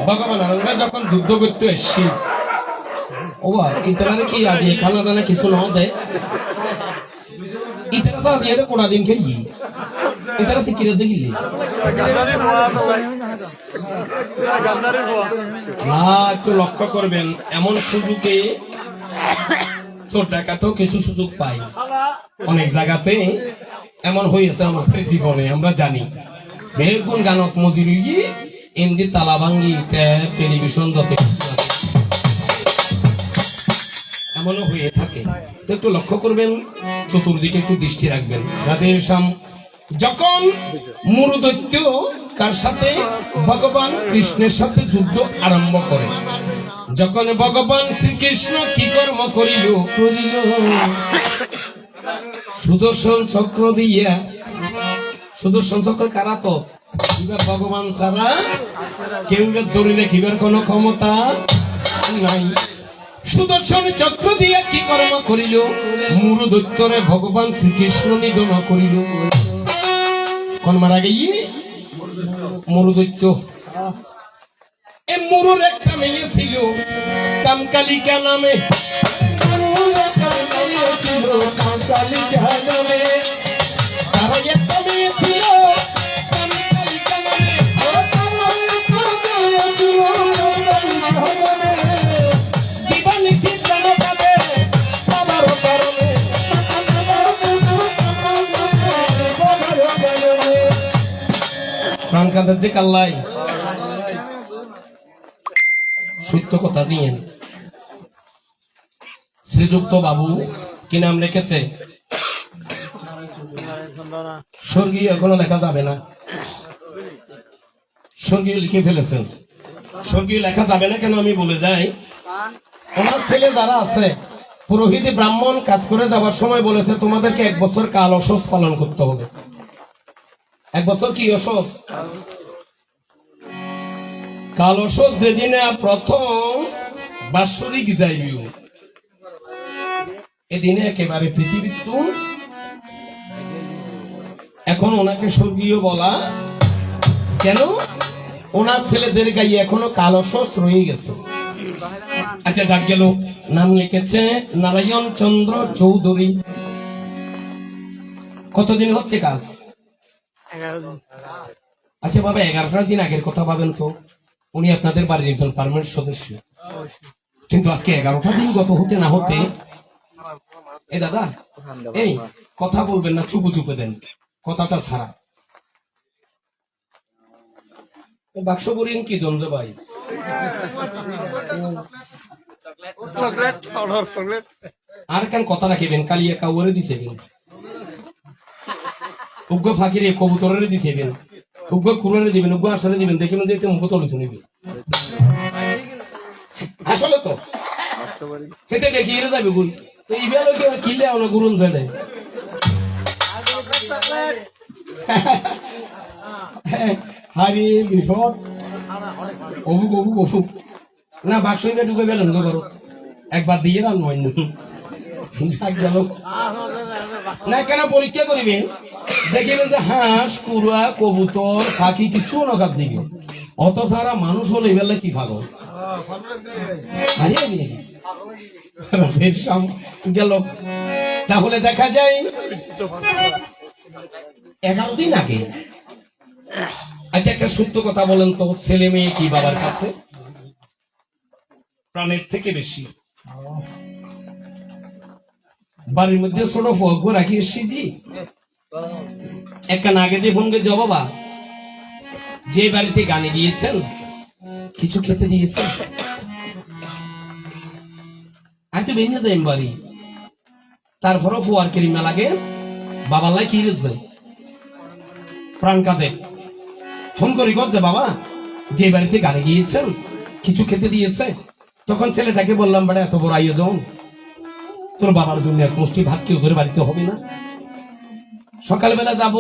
S1: ভগবান আমরা যখন যুদ্ধ করতে এসছি ওবা ইতারা কি আজ খানা দানা কিছু না দেয় ইতারা তো আজ এর কোনা দিন খেয়ে ইতারা শিখিরে দেখিলে একটু লক্ষ্য করবেন এমন সুযোগে চোর ডাকাতেও কিছু সুযোগ পাই অনেক জায়গাতে এমন হয়েছে আমাদের জীবনে আমরা জানি বেগুন গানক মজুরি ইন্দি তালা ভাঙ্গি টেলিভিশন যত এমনও হয়ে থাকে তো একটু লক্ষ্য করবেন চতুর্দিকে একটু দৃষ্টি রাখবেন রাধের শ্যাম যখন মূরদৈত্য কার সাথে ভগবান কৃষ্ণের সাথে যুদ্ধ আরম্ভ করে যখন ভগবান শ্রীকৃষ্ণ কি কর্ম করিল সুদর্শন চক্র দিয়া সুদর্শন চক্র কারা তো ভগবান ছাড়া কেউ ধরিলে খিবার কোন ক্ষমতা নাই সুদর্শন চক্র দিয়া কি কর্ম করিল মূরদৈত্যরে ভগবান শ্রীকৃষ্ণ নিধন করিল কোন মারা গিয়ে মূরদৈত্য এ মূরুর একটা মেয়ে ছিল কামকালিকা নামে তার একটা মেয়ে ছিল কামকালিকা নামে দিবানিশি প্রাণ কাঁদে বাবার কারণে প্রাণ কাঁদার যে কাল্লাই সত্য কথা দিয়েন শ্রীযুক্ত বাবু কি নাম রেখেছে স্বর্গীয় এখনো লেখা যাবে না স্বর্গীয় লিখে ফেলেছেন স্বর্গীয় লেখা যাবে না কেন আমি বলে যাই ওনার ছেলে যারা আছে পুরোহিত ব্রাহ্মণ কাজ করে যাওয়ার সময় বলেছে তোমাদেরকে 1 বছর কাল অসস পালন করতে হবে এক বছর কি অসুখ? কাল অসুখ যেদিনে প্রথম বাৎসরিক যাইব, এদিনে একেবারে পৃথিবীর তো এখন ওনাকে স্বর্গীয় বলা কেন? ওনার ছেলেদের গায়ে এখনো কালো শোষ রয়ে গেছে। আচ্ছা, যাক গেল, নাম লিখেছে নারায়ণ চন্দ্র চৌধুরী। কতদিন হচ্ছে কাজ?
S2: 11 দিন।
S1: আচ্ছা বাবা, 11টা দিন আগের কথা ভাবেন তো, উনি আপনাদের বাড়ির একজন পার্মানেন্ট সদস্য, কিন্তু আজকে 11টা দিন গত হতে না হতে, এই দাদা এই কথা বলবেন না, চুপু চুপে দেন কথাটা ছাড়া। বাক্স বলিন কি দ্বন্দ্ব ভাই?
S2: Chocolate order chocolate.
S1: আর কেন কথা রাখিবেন? কালিয়া কাউরে দিছে উগ্র ফাঁকিরে কবুতরের দিছেবেন, উগ্র কুড়ারে দিবেন, উগ্র আসরে দিবেন, দেখবেন যে মুখ তলে নিবে। আসলে তো খেতে দেখিয়ে যাবে বই এই বেলা কিনলে আমরা গুরুন ফেলে হারি বিপদ অবুক অবুক অবুক না বাক্সইটা ঢুকে গেলেন গো করো একবার দিয়ে রান মইন গেল না কেন পরীক্ষা করিবেন দেখিবেন যে হাঁস কুড়া কবুতর পাখি কিছু নকাত দিবে, অত সারা মানুষ হলে এবেলা কি পাগল গেল। তাহলে দেখা যায় 11 দিন আগে। আচ্ছা, একটা সত্য কথা বলেন তো, ছেলে মেয়ে কি বাবার কাছে প্রাণের থেকে বেশি? বাড়ির মধ্যে ছোট ফগ রাখি এসছি জি একটা আগে দিয়ে ফোনকে যাও বাবা, যে বাড়িতে গানে গিয়েছেন কিছু খেতে দিয়েছেন, আমি তো ভেঙে যাই বাড়ি, তারপরও ফোয়ার কেরিমা লাগে বাবার কি যায় প্রাণ কাঁদে, ফোন করি যে বাবা যে বাড়িতে গানে গিয়েছেন কিছু খেতে দিয়েছে, তখন ছেলেটাকে বললাম বাড়া এত বড় আয়োজন, তোর বাবার জন্য এক মুষ্টি ভাত কি ওদের বাড়িতে হবে না? সকালবেলা যাব,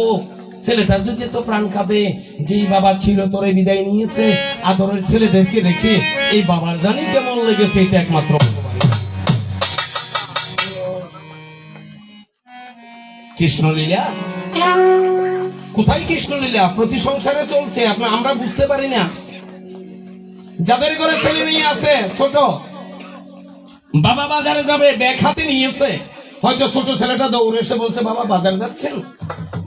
S1: ছেলেটার যদি এত প্রাণ কাঁদে, যেই বাবা ছিল তোরে বিদায় নিয়েছে, আদরের ছেলেদেরকে রেখে এই বাবার জানি কেমন লেগেছে, এটা একমাত্র কৃষ্ণলীলা। কোথায় কৃষ্ণলীলা? প্রতি সংসারে চলছে, আমরা বুঝতে পারি না। যাদের ঘরে ছেলে মেয়ে আছে ছোট, বাবা বাজারে যাবে, ব্যাগ হাতে নিয়েছে, হয়তো ছোট ছেলেটা দৌড়ে এসে বলছে বাবা বাজারে যাচ্ছেন,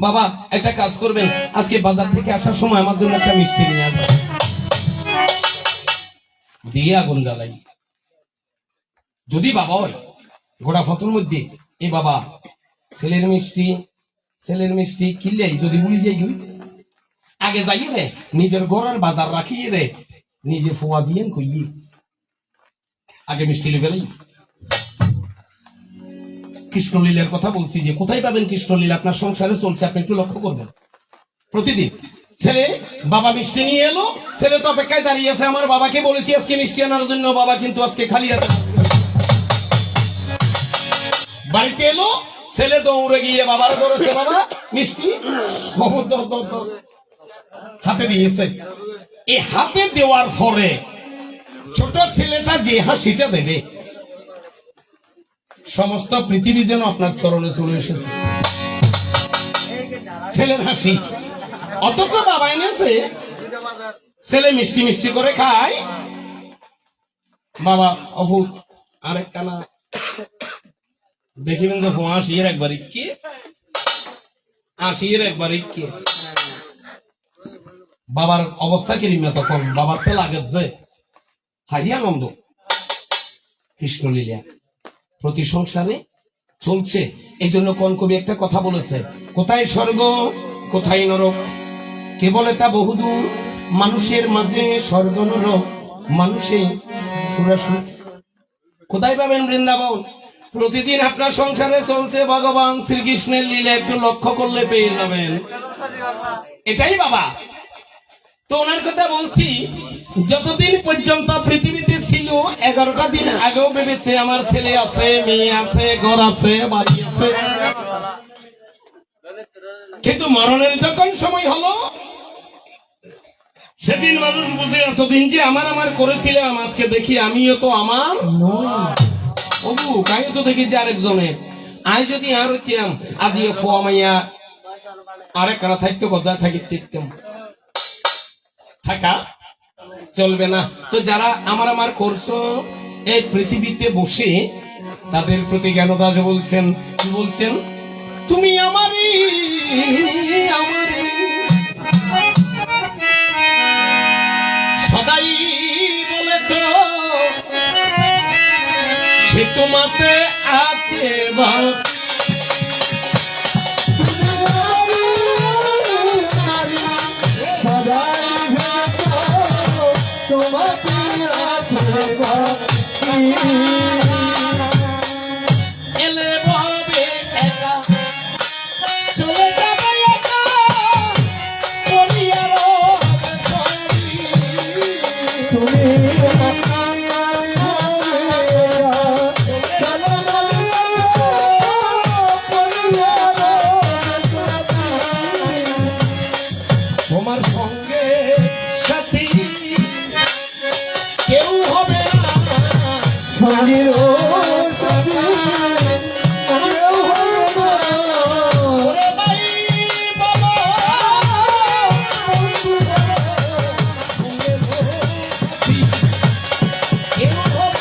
S1: বাবা একটা কাজ করবেন, আজকে বাজার থেকে আসার সময় আমার জন্য একটা মিষ্টি নিয়ে আসবেন, দিয়ে আগুন জ্বালাই। যদি বাবা হয় গোটা ফটোর মধ্যে, এ বাবা ছেলের মিষ্টি কিনলে যদি উড়ি যাই, আগে যাই রে নিজের ঘরের বাজার রাখিয়ে রে, নিজে ফোয়া দিয়ে কইয়ে আগে মিষ্টি লেবেলাই। কৃষ্ণলীলার কথা বলছি, যে কোথায় পাবেন কৃষ্ণলীলা? আপনার সংসারে চলছে, আপনি একটু লক্ষ্য করবেন। প্রতিদিন ছেলে বাবা মিষ্টি নিয়ে এলো, ছেলে তো অপেক্ষায় দাঁড়িয়ে আছে, আমার বাবাকে বলেছি আজকে মিষ্টি আনার জন্য, বাবা কিন্তু আজকে খালি আছে। বাড়িতে এলো, ছেলে দৌড়ে গিয়ে বাবার ধরেছে, বাবা মিষ্টি হাতে দিয়েছে। এই হাতে দেওয়ার পরে ছোট ছেলেটা যে হাসিটা দেবে, সমস্ত পৃথিবী যেন আপনার চরণে চলে এসেছে। ছেলের হাসি, অথচ বাবা এনেছে, ছেলে মিষ্টি মিষ্টি করে খায়, বাবা অভূত আরেকটা না দেখিবেন যে হাসির একবার ইচ্ছে, হাসির একবার ইচ্ছে। বাবার অবস্থা কিরিমা তখন, বাবার তো লাগে যে হারি আনন্দ। কৃষ্ণলীলা প্রতি সংসারে চলছে। এই জন্য কোন কবি একটা কথা বলেছে, কোথায় স্বর্গ কোথায় নরক, কে বলে তা বহুদূর, মানুষের মাঝে স্বর্গ নরক, মানুষে সুরাসুর। কোথায় পাবেন বৃন্দাবন? প্রতিদিন আপনার সংসারে চলছে ভগবান শ্রীকৃষ্ণের লীলা, একটু লক্ষ্য করলে পেয়ে যাবেন। এটাই বাবা। তো ওনার কথা বলছি, যতদিন পর্যন্ত পৃথিবীতে ছিল 11টা দিন আগেও ভেবেছে আমার ছেলে আছে, মেয়ে আছে, ঘর আছে, বাড়ি আছে, কিন্তু মরণের যখন সময় হলো, সেদিন মানুষ বুঝে এতদিন যে আমার আমার করেছিলাম, আজকে দেখি আমিও তো আমার ওবু কাই তো দেখি যে আরেকজনের। আই যদি আর হইতাম আজিও ফোয়া মাইয়া আরেক কারা থাকতো কথা থাকি দেখতাম, থাকা চলবে না। তো যারা আমার আমার করছো এই পৃথিবীতে বসে, তাদের প্রতি জ্ঞানদাস বলছেন, কি বলছেন? তুমি আমারই আমারই সদাই বলেছ, সে তোমাতে আছে বা এলে ভাবে একা চলে যাবে একা, তুমি আরো তোমার সঙ্গে সাথী কেউ হবে না, ওরে ভাই বাবা, বন্ধু বলো, সঙ্গে সাথী কেউ হবে না।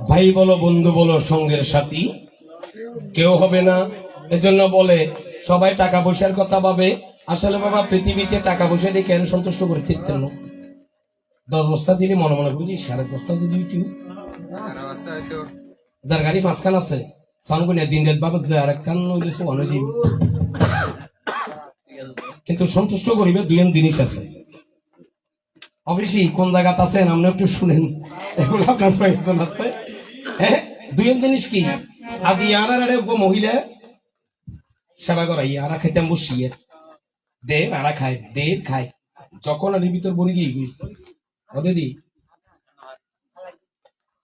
S1: ভাই বলো, বন্ধু বলো, সঙ্গের সাথী কেউ হবে না। এজন্য বলে সবাই টাকা পয়সার কথা ভাবে। আসলে বাবা পৃথিবীতে টাকা পয়সা দিয়ে কেন সন্তুষ্ট করে থাকতেন না? 10 বস্তা দিলে মনে মনে বুঝি 10.5 যদি কেউ যার গাড়ি 5 খান আছে সানগুনে দিন রাত বাবদ যায় আর এক কান হইলেছে অনুজীব, কিন্তু সন্তুষ্ট করিবে দুই জিনিস আছে। অফিসি কোন জায়গাত আছেন আপনি একটু শুনেন, এগুলো আপনার প্রয়োজন আছে। হ্যাঁ, দুই জিনিস কি? আজ ইয়ানার মহিলা সেবা করাই আরা খাইতাম বসিয়ে দে, আরা খায় দে খায়, যখন আর ভিতর বড়ি গিয়ে গই দিদি,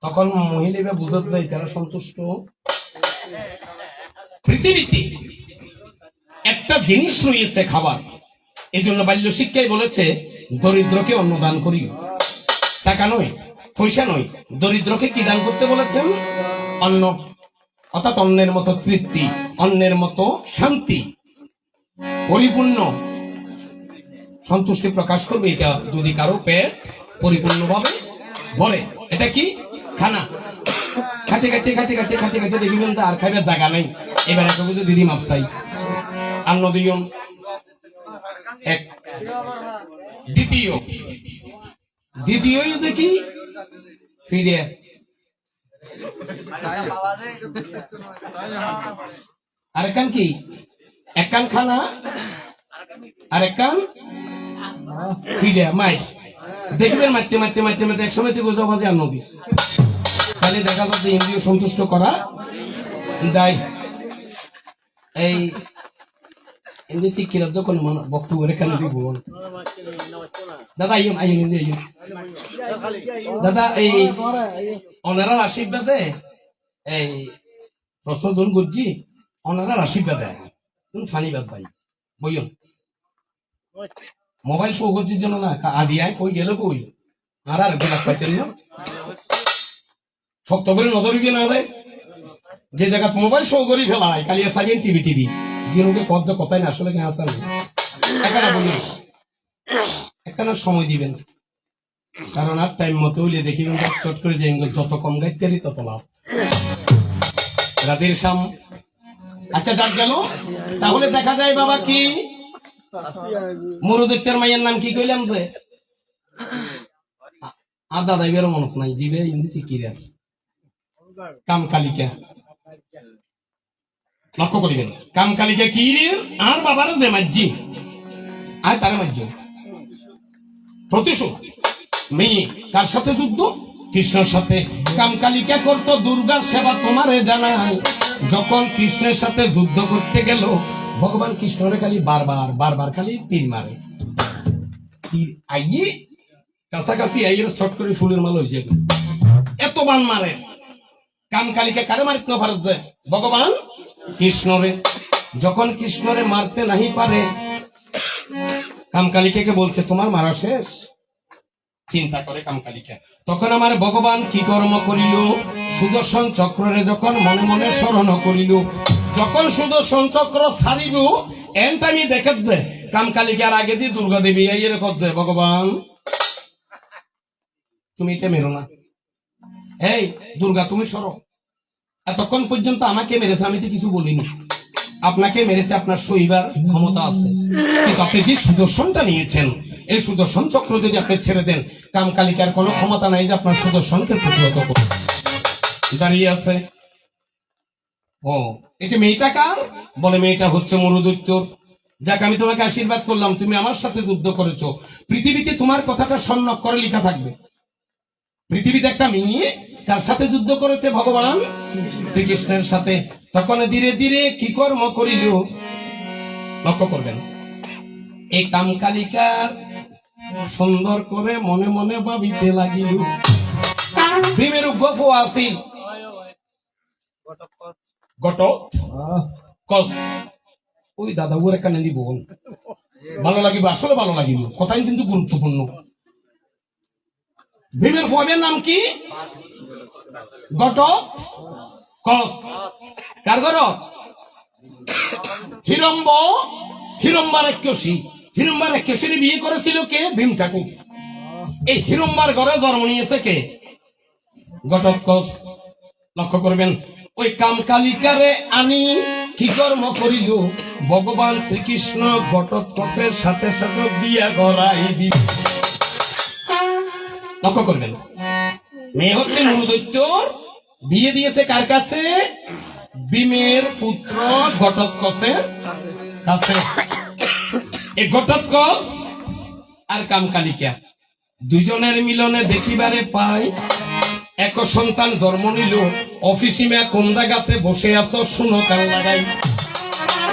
S1: তখন মহিলা বুঝতে যায় তারা সন্তুষ্ট। পৃথিবীতে একটা জিনিস রয়েছে খাবার, এই জন্য বাল্য শিক্ষায় বলেছে দরিদ্রকে অন্ন দান করিও। টাকা নয়, পয়সা নয়, দরিদ্রকে কি দান করতে বলেছেন? অন্ন, অর্থাৎ অন্যের মতো তৃপ্তি, অন্যের মতো শান্তি, পরিপূর্ণ সন্তুষ্টি প্রকাশ করবে। এটা যদি কারো পেট পরিপূর্ণভাবে ভরে, এটা কি খানা। খাতে খাতে খাতে খাতে খাতে খাতে দেখবেন যে আর খাইবার জায়গা নেই। এবার একটা বুঝে দিদি মাপসাই আর নদীয়ন এক। দ্বিতীয় যে কি ফিরে আর কান কি এক কান খানা আর এক কান ফিরে মাই দেখবেন মারতে মারতে মারতে মারতে এক সময় থেকে গোজা বাজে আর নদীস খালি দেখা যাচ্ছে ইন্দ্রিয় সন্তুষ্ট করা যায়। এই ইন্দি শিক্ষিরা যখন বক্তব্য রেখে দিব দাদা আইন আইন ইন্দি আইন দাদা, এই অনারার আশীর্বাদে এই প্রশ্নজন গুজি অনারার আশীর্বাদে ফানিবাদ ভাই বইন মোবাইল শো করছির জন্য না আজি আয় কই গেল কই আর আর বেলা পাইতেন না শক্ত করে নজর গিয়ে না রে যে জায়গা মোবাইল শো করি ফেলায় খালি সাইবেন টিভি টিভি জিনুকে কত কথাই না আসলে হাসান এখানে বলি এখানে সময় দিবেন, কারণ আর টাইম মতো হইলে দেখিবেন চট করে যে যত কম গাইতে তত লাভ রাতের শাম। আচ্ছা যাক গেল, তাহলে দেখা যায় বাবা কি মুরুদত্তের মাইয়ের নাম কি কইলাম যে আর দাদা এবারও মনত নাই জিবে ইন্দি সিকিরার কাম কালিকা লক্ষ্য করিবেন কামকালিকা কি আর বাবার যে মাজ্জি আর তার মাজ্য প্রতিশোধ মেয়ে কার সাথে যুদ্ধ কৃষ্ণের সাথে কামকালিকা করতো দুর্গার সেবা তোমারে জানাই যখন কৃষ্ণের সাথে যুদ্ধ করতে গেল ভগবান কৃষ্ণরে খালি বারবার খালি তীর মারে তীর আইয়ে কাছাকাছি আইয়ের ছট করে ফুলের মাল হয়ে যাবে এত বান মারে কামকালিকা কারে মারিত না ভারত যায় ভগবান কৃষ্ণরে যখন কৃষ্ণরে মারতে নাহি পারে কামকালিকাকে বলছে তোমার মারা শেষ চিন্তা করে কামকালিকা তখন আমার ভগবান কি কর্ম করিল সুদর্শন চক্ররে যখন মনে মনে স্মরণ করিল যখন সুদর্শন চক্র ছাড়িল এন্ট আমি দেখে যে কামকালিকার আগে দিয়ে দুর্গা দেবী এর করছে ভগবান তুমি এটা মেরো না এই দুর্গা তুমি সরো এতক্ষণ পর্যন্ত আমাকে মেরেছে আমি তো কিছু বলিনি আপনাকে মেরেছে আপনার সইবার ক্ষমতা আছে কিন্তু আপনি যে সুদর্শনটা নিয়েছেন এই সুদর্শন চক্র যদি আপনি ছেড়ে দেন কামকালিকার কোনো ক্ষমতা নাই যে আপনার সুদর্শনকে প্রতিহত করবে দাঁড়িয়ে আছে ও এটা মেয়েটা কার বলে মেয়েটা হচ্ছে মরুদৈত্যর যাক আমি তোমাকে আশীর্বাদ করলাম তুমি আমার সাথে যুদ্ধ করেছো পৃথিবীতে তোমার কথাটা সন্ন্যক করে লেখা থাকবে পৃথিবীতে একটা মেয়ে কার সাথে যুদ্ধ করেছে ভগবান শ্রীকৃষ্ণের সাথে তখন ধীরে ধীরে কি কর্ম করিল লক্ষ্য করবেন এই কামকালিকা সুন্দর করে মনে মনে ভাবিতে লাগিল ভীমের গফ আসিল ঘটক কস ওই দাদা ওর এখানে দিব ভালো লাগিব আসলে ভালো লাগিব কথাই কিন্তু গুরুত্বপূর্ণ ভীমের ফবের নাম কি ঘটক কস কার ঘর হিরম্বার রাক্ষসী বিয়ে করেছিল কে ভীম ঠাকুর এই হিরম্বার ঘরে জন্ম নিয়েছে কে ঘটোৎকচ লক্ষ্য করবেন ওই কামকালিকারে আনি কি কর্ম করিল ভগবান শ্রীকৃষ্ণ ঘটোৎকচের সাথে সাথে বিয়া গড়াই দিল লক্ষ্য করবেন মেয়ে হচ্ছে মূলদৈত্যর বিয়ে দিয়েছে কার কাছে ভীমের পুত্র ঘটোৎকচের কাছে এই ঘটোৎকচ আর কামকালিকা দুজনের মিলনে দেখিবারে পায় এক সন্তান জন্ম নিল অফিসিমা কোন জায়গাতে বসে আছো শুনো কান লাগাই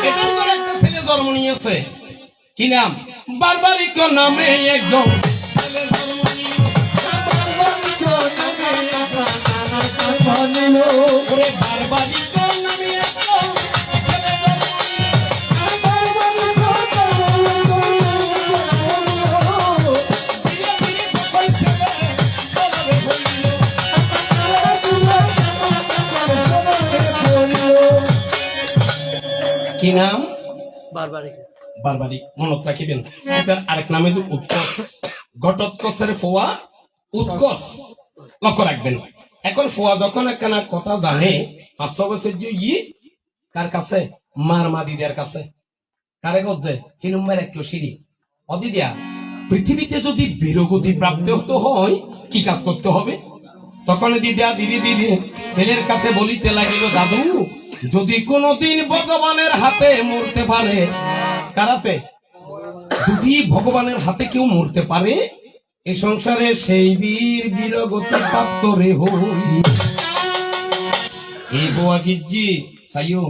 S1: এটার পর একটা ছেলে জন্ম নিয়েছে কি নাম বারবারিক নামে একজন ছেলে জন্ম নিল ওরে বারবারিক নামে একজন ছেলে জন্ম কি নাম বারবারিক মনত রাখিবেন এটার আরেক নামে যে উৎকচ ঘটোৎকচের ফোয়া উৎকচ লক্ষ্য রাখবেন এখন ফোয়া যখন একখানা কথা জানে 500 বছর যে কার কাছে মার মা দিদার কাছে কারে গজে কি নম্বর 1 অদিদিয়া পৃথিবীতে যদি বীরগতি প্রাপ্ত হতে হয় কি কাজ করতে হবে তখন দিদা ধীরে ধীরে ছেলের কাছে বলিতে লাগিল দাদু যদি কোনদিন ভগবানের হাতে মরতে পারে কারাতে যদি ভগবানের হাতে কেউ মরতে পারে এই সংসারে সেই বীর বীরগতি প্রাপ্ত রে হই এই বোয়া গিজ্জি সাইও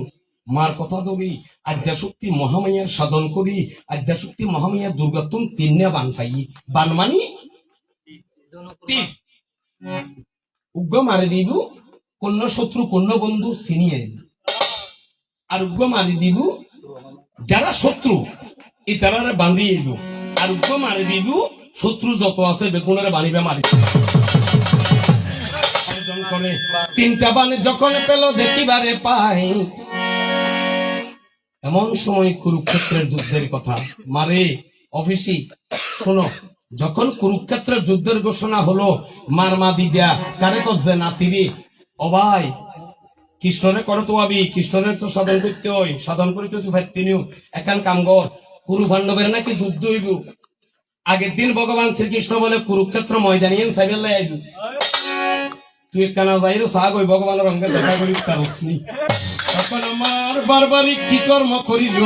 S1: মার কথা ধরি আদ্যাশক্তি মহামায়ার সাধন করি আদ্যাশক্তি মহামায়া দুর্গাতুন তিন্নে বান পাই বান মানি তীর উগ্র মারে দিব কোন শত্রু কোন বন্ধু চিনিয়ে আর উগ্র মারি দিব যারা শত্রু এই তারা বান্ধিয়ে দিব আর উগ্র মারি দিব শত্রু যত আছে বেগুনের বানিবে মারি করে 3টা বানে যখন পেল দেখিবারে পাই এমন সময় কুরুক্ষেত্রের যুদ্ধের কথা মারে অফিসি শোনো যখন কুরুক্ষেত্রের যুদ্ধের ঘোষণা হলো মার মা দিদা কারে কজ্জে নাতিরি ও ভাই কৃষ্ণরে করো তো আবি কৃষ্ণরের তো সাধন করতে হয় সাধন করিতে তুই ভাই তিনিও একান কামগর কুরু পাণ্ডবের নাকি যুদ্ধ হইব আগের দিন ভগবান শ্রীকৃষ্ণ বলে কুরুক্ষেত্র ময়দানিয়েন সাইবেল্লাই আইবি তুই একখানা যাইরো সাগ ওই ভগবানের অঙ্গে দেখা করি তারসনি তখন আমার বারবারিক কি কর্ম করিল,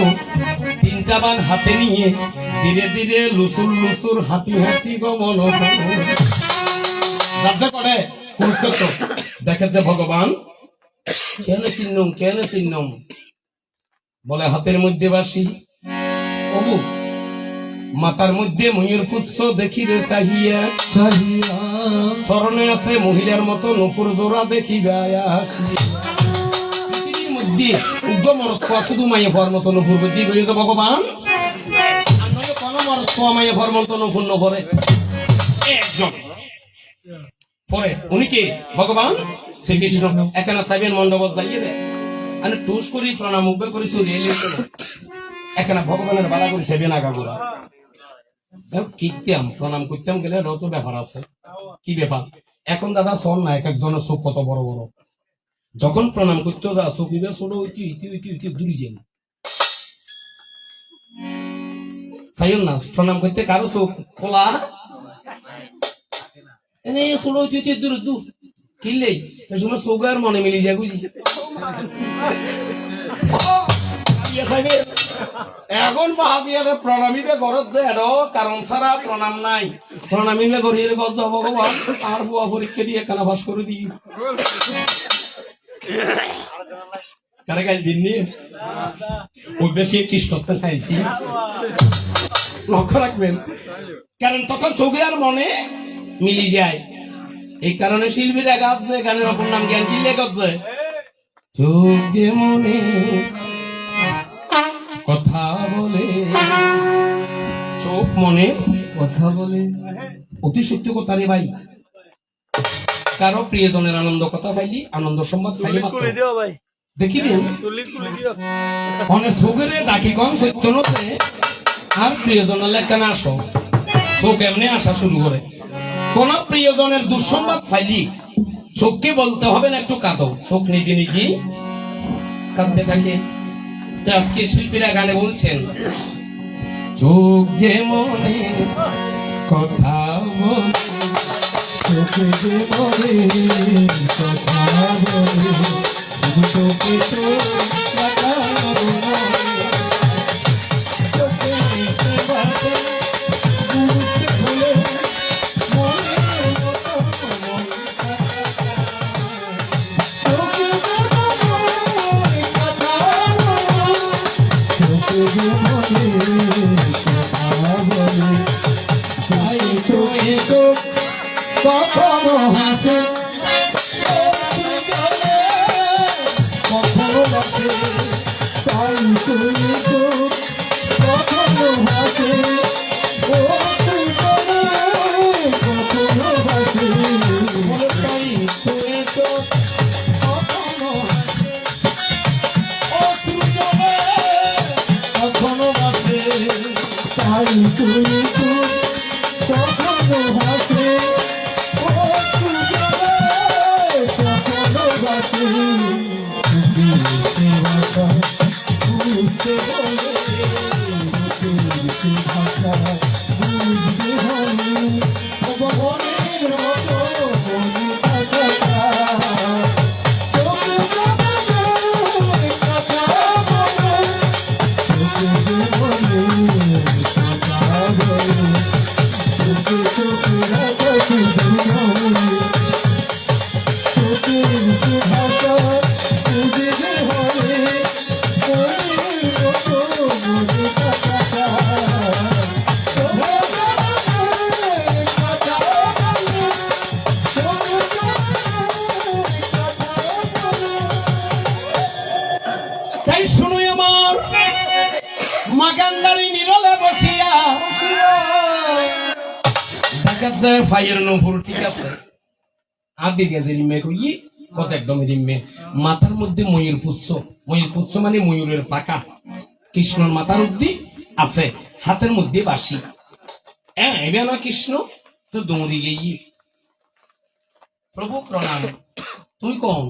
S1: তিনটা বান হাতে নিয়ে ধীরে ধীরে লুসুর লুসুর হাঁটি হাঁটি গমন যাতে করে কুরুক্ষেত্র দেখেছে ভগবান। কেন চিহ্নম বলে হাতের মধ্যে বাসি, অবু মাথার মধ্যে ময়ূর পুচ্ছ দেখি রে চাহিয়া, স্মরণে আছে মহিলার মতো নফুর জোড়া দেখিবা আসি। পৃথিবীর মধ্যে উগ্র মরত খোয়া শুধু মাইয়ে হওয়ার মতো নফুর বুঝি বলে ভগবান, আর নয় কোনো মরত খোয়া মাইয়ে হওয়ার মতো নফুর নফরে একজন পরে উনি কে ভগবান শ্রীকৃষ্ণ। এখানে সাইবেন মণ্ডপত যাইয়ে রে আমি টুস করি প্রণাম উবে করি সুরিয়ে এখানে ভগবানের বালা করি সেবেন আগা গোড়া কিতাম প্রণাম করতাম গেলে এটাও তো ব্যাপার আছে। কি ব্যাপার এখন দাদা শোন না, এক একজনের চোখ কত বড় বড়, যখন প্রণাম করতে যা চোখ ইবে ছোট হইতে দূরি যাই চাইন না প্রণাম করতে কারো চোখ খোলা এনে ছোট হইতে দূর দূর কিনলেই এ সময় চোখ আর মনে মিলি যায় বুঝি। এখন বাহাদিয়ারে প্রণামিবে ঘরত যে এর কারণ ছাড়া প্রণাম নাই, প্রণামিবে ঘরের গজ ভগবান আর বুয়া পরীক্ষা দিয়ে কানা ভাস করে দিই কারে গাই দিন নিয়ে ওই বেশি কৃষ্ণত্ব খাইছি লক্ষ্য রাখবেন, কারণ তখন চোখে আর মনে মিলি যায়। এই কারণে শিল্পীরা গাচ্ছে গানের অপর নাম জ্ঞান কি লেখছে, চোখ যে মনে কথা বলে, চোখ মনে কথা বলে, অতি সত্য কথা রে ভাই। কারো প্রিয়জনের আনন্দ কথা পাইলি, আনন্দ সংবাদ পাইলি মাত্র দেখিবেন অনেক চোখের ডাকি কম সত্য নতে আর প্রিয়জনের লেখা না আসো, চোখ এমনি আসা শুরু করে। কোন প্রিয়জনের দুঃসংবাদ পাইলি চোখকে বলতে হবে না একটু কাঁদো, চোখ নিজে নিজেই কাঁদতে থাকে। আজকে শিল্পীরা গানে বলছেন চোখ যে মনে কথা বলে, চোখে যে মনে কথা বলে, শুধু চোখে তো কখনো হাসে কখনো বাসে, তাই তুমি তো কখনো হাসে কখনো বাসে, তাই তুমি তো কখনো হাসে কখনো বাসে, তাই তুমি তো কখনো হাসে ফাইয়ের নভুর ঠিক আছে আদি গেছে রিমে কই কত একদম রিমে মাথার মধ্যে ময়ূর পুচ্ছ মানে ময়ূরের পাকা, কৃষ্ণর মাথার অব্দি আছে, হাতের মধ্যে বাসি। হ্যাঁ এবার না কৃষ্ণ তো দৌড়ি গেই প্রভু প্রণাম তুই কম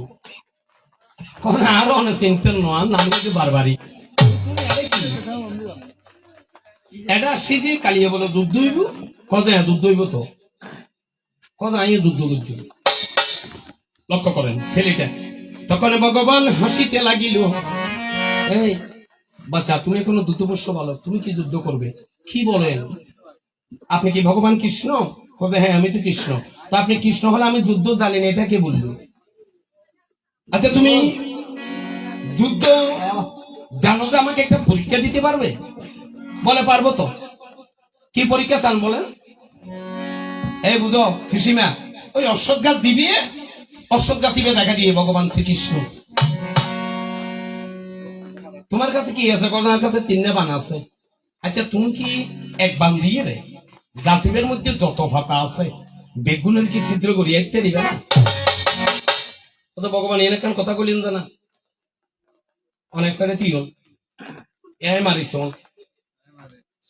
S1: আরো অনেক চিন্তার নয় নাম কিন্তু বারবারই এটা আসছি যে কালিয়া বলে যুদ্ধ হইব কত যুদ্ধ হইব তো কত আইয়ে যুদ্ধ করছিল। লক্ষ্য করেন ছেলেটা তখন ভগবান হাসিতে লাগিল, এই বাচ্চা, তুমি এখনো দ্রুতবর্ষ বালক, তুমি কি যুদ্ধ করবে? কি বলেন, আপনি কি ভগবান কৃষ্ণ? বলবে, হ্যাঁ আমি তো কৃষ্ণ। তা আপনি কৃষ্ণ হলে আমি যুদ্ধ জানি না, এটা কে বললো? আচ্ছা, তুমি যুদ্ধ জানো যে আমাকে একটা পরীক্ষা দিতে পারবে? বলে, পারবো তো। কি পরীক্ষা চান বলেন? এই বুঝো ফিসিমা, ওই অশ্বত্থ গাছ দিবে, অশ্বত্থ গাছ দিবে দেখা দিয়ে ভগবান শ্রীকৃষ্ণ। তোমার কাছে কি আছে? আমার কাছে 3 বান আছে। আচ্ছা, তুমি কি এক বান দিয়ে রে গাছের মধ্যে যত পাতা আছে বেগুনের কি ছিদ্র করি একটা দিবে না? ভগবান এনেখান কথা বললেন জানা, অনেক সারে তিন এ মারিস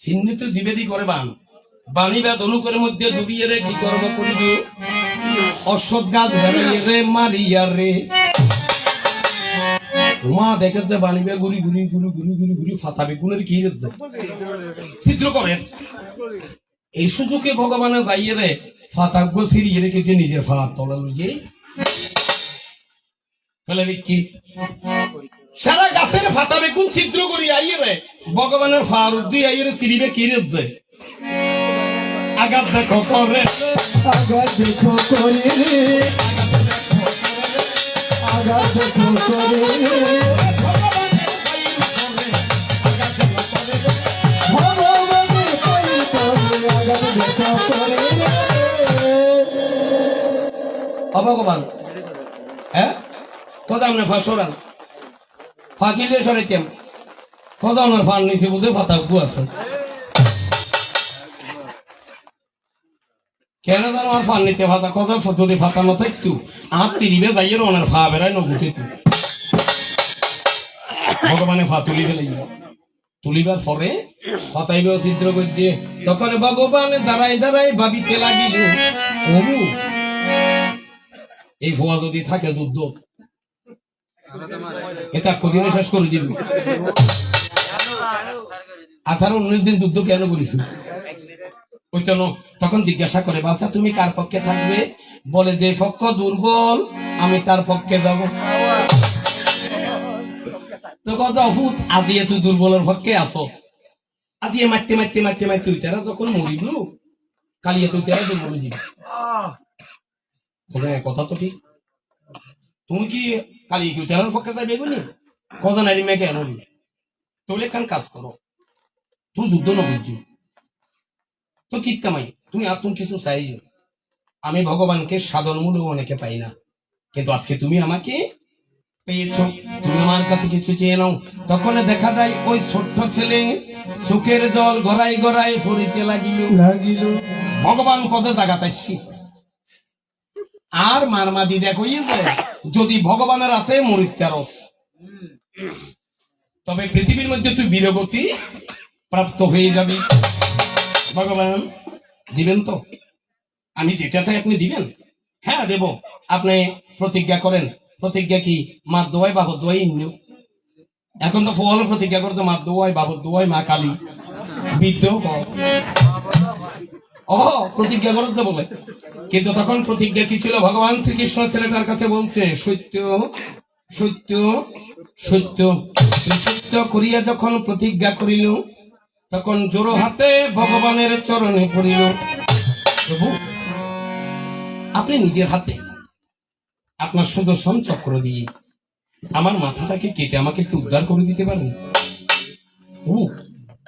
S1: চিহ্নিত জীবেদি করে বান বাণী বা ধনুকের মধ্যে ডুবিয়ে রে কি করব করিব, অশ্বত্থ গাছ বেড়াইয়ে রে মারিয়া রে। মা দেখে যে বানিবে গুড়ি গুড়ি গুড়ি গুড়ি গুড়ি গুড়ি ফাতা বেগুনের কি রেছে ছিদ্র করেন। এই সুযোগে ভগবানে যাইয়ে রে ফাতাগ্য ছিড়িয়ে রেখেছে নিজের ফাড়ার তলা লইয়ে ফেলে কি সারা গাছের ফাতা বেগুন ছিদ্র করি আইয়ে রে ভগবানের ফার উদ্দি আইয়ে রে তিরিবে কি রেছে আঘাত দেখো করে,
S3: আঘাত দেখো করে রে, আঘাত দেখো করে রে, ভগবানের পায়ে পড়ে আঘাত দেখো করে রে।
S1: ভগবান হ্যাঁ কোথাও না ফাঁসরান ফাঁকিলে সরাইতাম, কোথাও না ফান নিচে বোধহয় ফাতা উঠু আছে। কেন জানো আর ফান নিতে ফাতা কথা যদি ফাতা না থাকতো আর তিরিবে যাইয়ের অনেক ফা বেড়ায় নগুতে ভগবানে ফা তুলি ফেলে তুলিবার পরে ফাতাইবে ছিদ্র করছে। তখন ভগবান দাঁড়াই দাঁড়াই ভাবিতে লাগিল, ওমু এই ভুয়া যদি থাকে যুদ্ধ এটা কদিনে শেষ করে দিবি। 18-19 দিন যুদ্ধ কেন করিস? তখন জিজ্ঞাসা করে, বাচ্চা তুমি কার পক্ষে থাকবে? বলে, যে পক্ষ দুর্বল আমি তার পক্ষে যাব। তো কথা অভূত, আজি তুই দুর্বলের পক্ষে আসো, আজি মারতে মারতে মারতে মারতে তুই তারা যখন মরিবু কালিয়ে তুই তারা দুর্বল যাবি। কথা তো ঠিক, তুমি কি কালি তুই তারার পক্ষে যাবে এগুলি কথা নাই মেয়ে কেন? তোলে খান কাজ করো, তুই যুদ্ধ না বুঝছি তো কি কামাই তুমি আর তুমি কিছু চাইছ। আমি ভগবানকে সাধন মূল্য অনেকে পাই না, কিন্তু আজকে তুমি আমাকে পেয়েছ, তুমি আমার কাছে কিছু চেয়ে নাও। তখন দেখা যায় ওই ছোট্ট ছেলে চোখের জল গড়াই গড়াই সরিতে লাগিল। ভগবান কত জায়গা তাইছি আর মারমাদি দেখো যদি ভগবানের হাতে মরিত্যারস, তবে পৃথিবীর মধ্যে তুই বীরগতি প্রাপ্ত হয়ে যাবি। ভগবান দিবেন তো? আমি যেটা চাই আপনি দিবেন? হ্যাঁ দেব। আপনি প্রতিজ্ঞা করেন। প্রতিজ্ঞা কি? মা দোয়াই বাবর দোয়াই ইন্নু। এখন তো ফল প্রতিজ্ঞা করতো মা দোয়াই বাবর দোয়াই মা কালী বিদ্য প্রতিজ্ঞা করতে বলে। কিন্তু তখন প্রতিজ্ঞা কি ছিল? ভগবান শ্রীকৃষ্ণ ছেলেটার কাছে বলছে, সত্য সত্য সত্য সত্য করিয়া যখন প্রতিজ্ঞা করিল তখন জোড়ো হাতে ভগবানের চরণে পড়িল। প্রভু, আপনি নিজের হাতে আপনার সুদর্শন চক্র দিয়ে আমার মাথাটাকে কেটে আমাকে একটু উদ্ধার করে দিতে পারেন?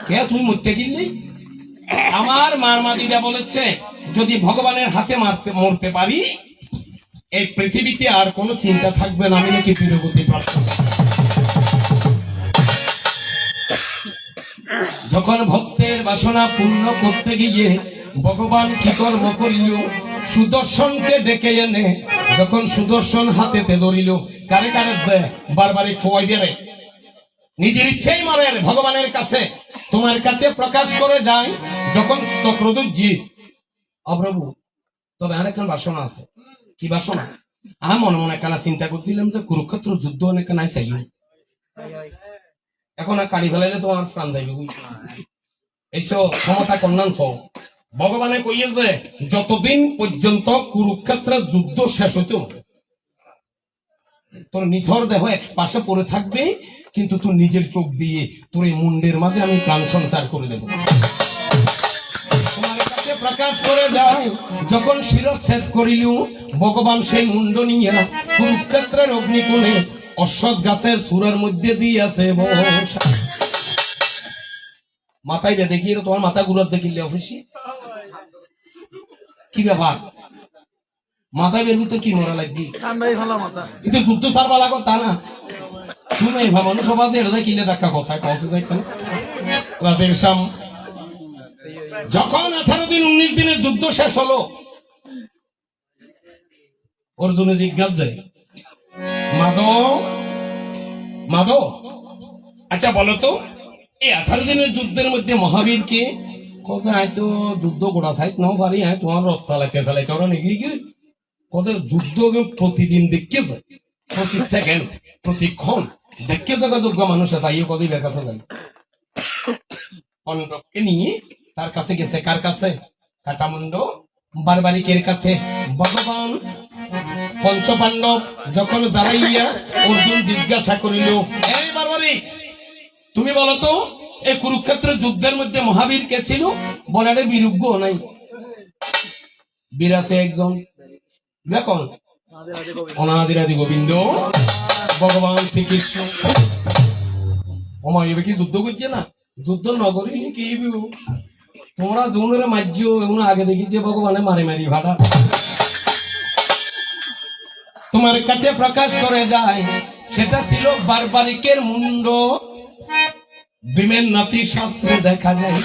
S1: কে তুই মরতে গেলি? আমার মার মা দিদা বলেছে, যদি ভগবানের হাতে মরতে পারি এই পৃথিবীতে আর কোনো চিন্তা থাকবে না, আমি নাকি বীরগতি প্রাপ্ত। যখন ভক্তের বাসনা পূর্ণ করতে গিয়ে ভগবান কি কর্ম করিল? সুদর্শনকে ডেকে এনে যখন সুদর্শন হাতেতে ধরিল, কারে কারে বারবারই ফোয়াই বেড়ে নিজের ইচ্ছেই মারে ভগবানের কাছে, তোমার কাছে প্রকাশ করে যায় যখন চক্রদুর্জি অপ্রভু। তবে আর একটা বাসনা আছে। কি বাসনা? আমি মনে মনে একখানা চিন্তা করছিলাম যে কুরুক্ষেত্র যুদ্ধ অনেক নাই চাই, এখন আর কাড়ি ফেলাইলে তোমার প্রাণ যাইবে। এইসব ক্ষমতা কন্যান ভগবানে কইয়েছে যতদিন পর্যন্ত কুরুক্ষেত্রের যুদ্ধ শেষ হইত তোর নিথর দেহ এক পাশে পড়ে থাকবে, কিন্তু তোর নিজের চোখ দিয়ে তোর এই মুন্ডের মাঝে আমি প্রাণ সঞ্চার করে দেব। তোমার কাছে প্রকাশ করে যায়, যখন শিরচ্ছেদ করিল ভগবান সেই মুন্ড নিয়ে কুরুক্ষেত্রের অগ্নিকুণ্ডে অশ্বত্থ গাছের সুরের মধ্যে দিয়েছে বসা। মাথায় দেখি তোমার মাথা ঘুরার দেখিলে অফিসে কি ব্যাপার, মাথায় বের তো কি মরা লাগবে,
S2: ঠান্ডাই ভালো মাথা।
S1: কিন্তু যুদ্ধ সারবা লাগো তা না। তুমি ভাবানো সবাই এটা কিনে দেখা কথা কত রাতের শাম যখন 18 দিন 19 দিনের যুদ্ধ শেষ হলো, অর্জুনে জিজ্ঞাসা যায়, মাধব আচ্ছা বলো তো এই 18 দিনের যুদ্ধের মধ্যে মহাবীর কে? কোথায় তো যুদ্ধ গোড়া সাইড নাও পারি, হ্যাঁ তোমার রথ চালাইতে ওরা নাকি কি কোথায় যুদ্ধ প্রতিদিন দেখতেছে, প্রতি সেকেন্ড প্রতিক্ষণ দেখতে থাকা যোগ্য মানুষ আছে, আইও কতই বের কাছে যায়। পাণ্ডবকে নিয়ে তার কাছে গেছে, কার কাছে? কাটামুন্ড বারবারিকের কাছে। ভগবান পঞ্চপাণ্ডব যখন দাঁড়াইয়া অর্জুন জিজ্ঞাসা করিল, এই বারবারিক তুমি বলো তো এই কুরুক্ষেত্রের যুদ্ধের মধ্যে মহাবীর কে ছিল? বলে রে বিরুদ্ধ নাই, বীর আছে একজন, দেখুন অনাদিরাদি গোবিন্দ ভগবান শ্রীকৃষ্ণ। ওমা এবার কি যুদ্ধ করছে না? যুদ্ধ নগরী কি তোমরা যৌনরে মার্য এমন আগে দেখি যে ভগবানে মারি মারি ভাড়া তোমার কাছে প্রকাশ করে যায়, সেটা ছিল বারবারিকের মুন্ড। ভীমের নাতি শাস্ত্রে দেখা যায়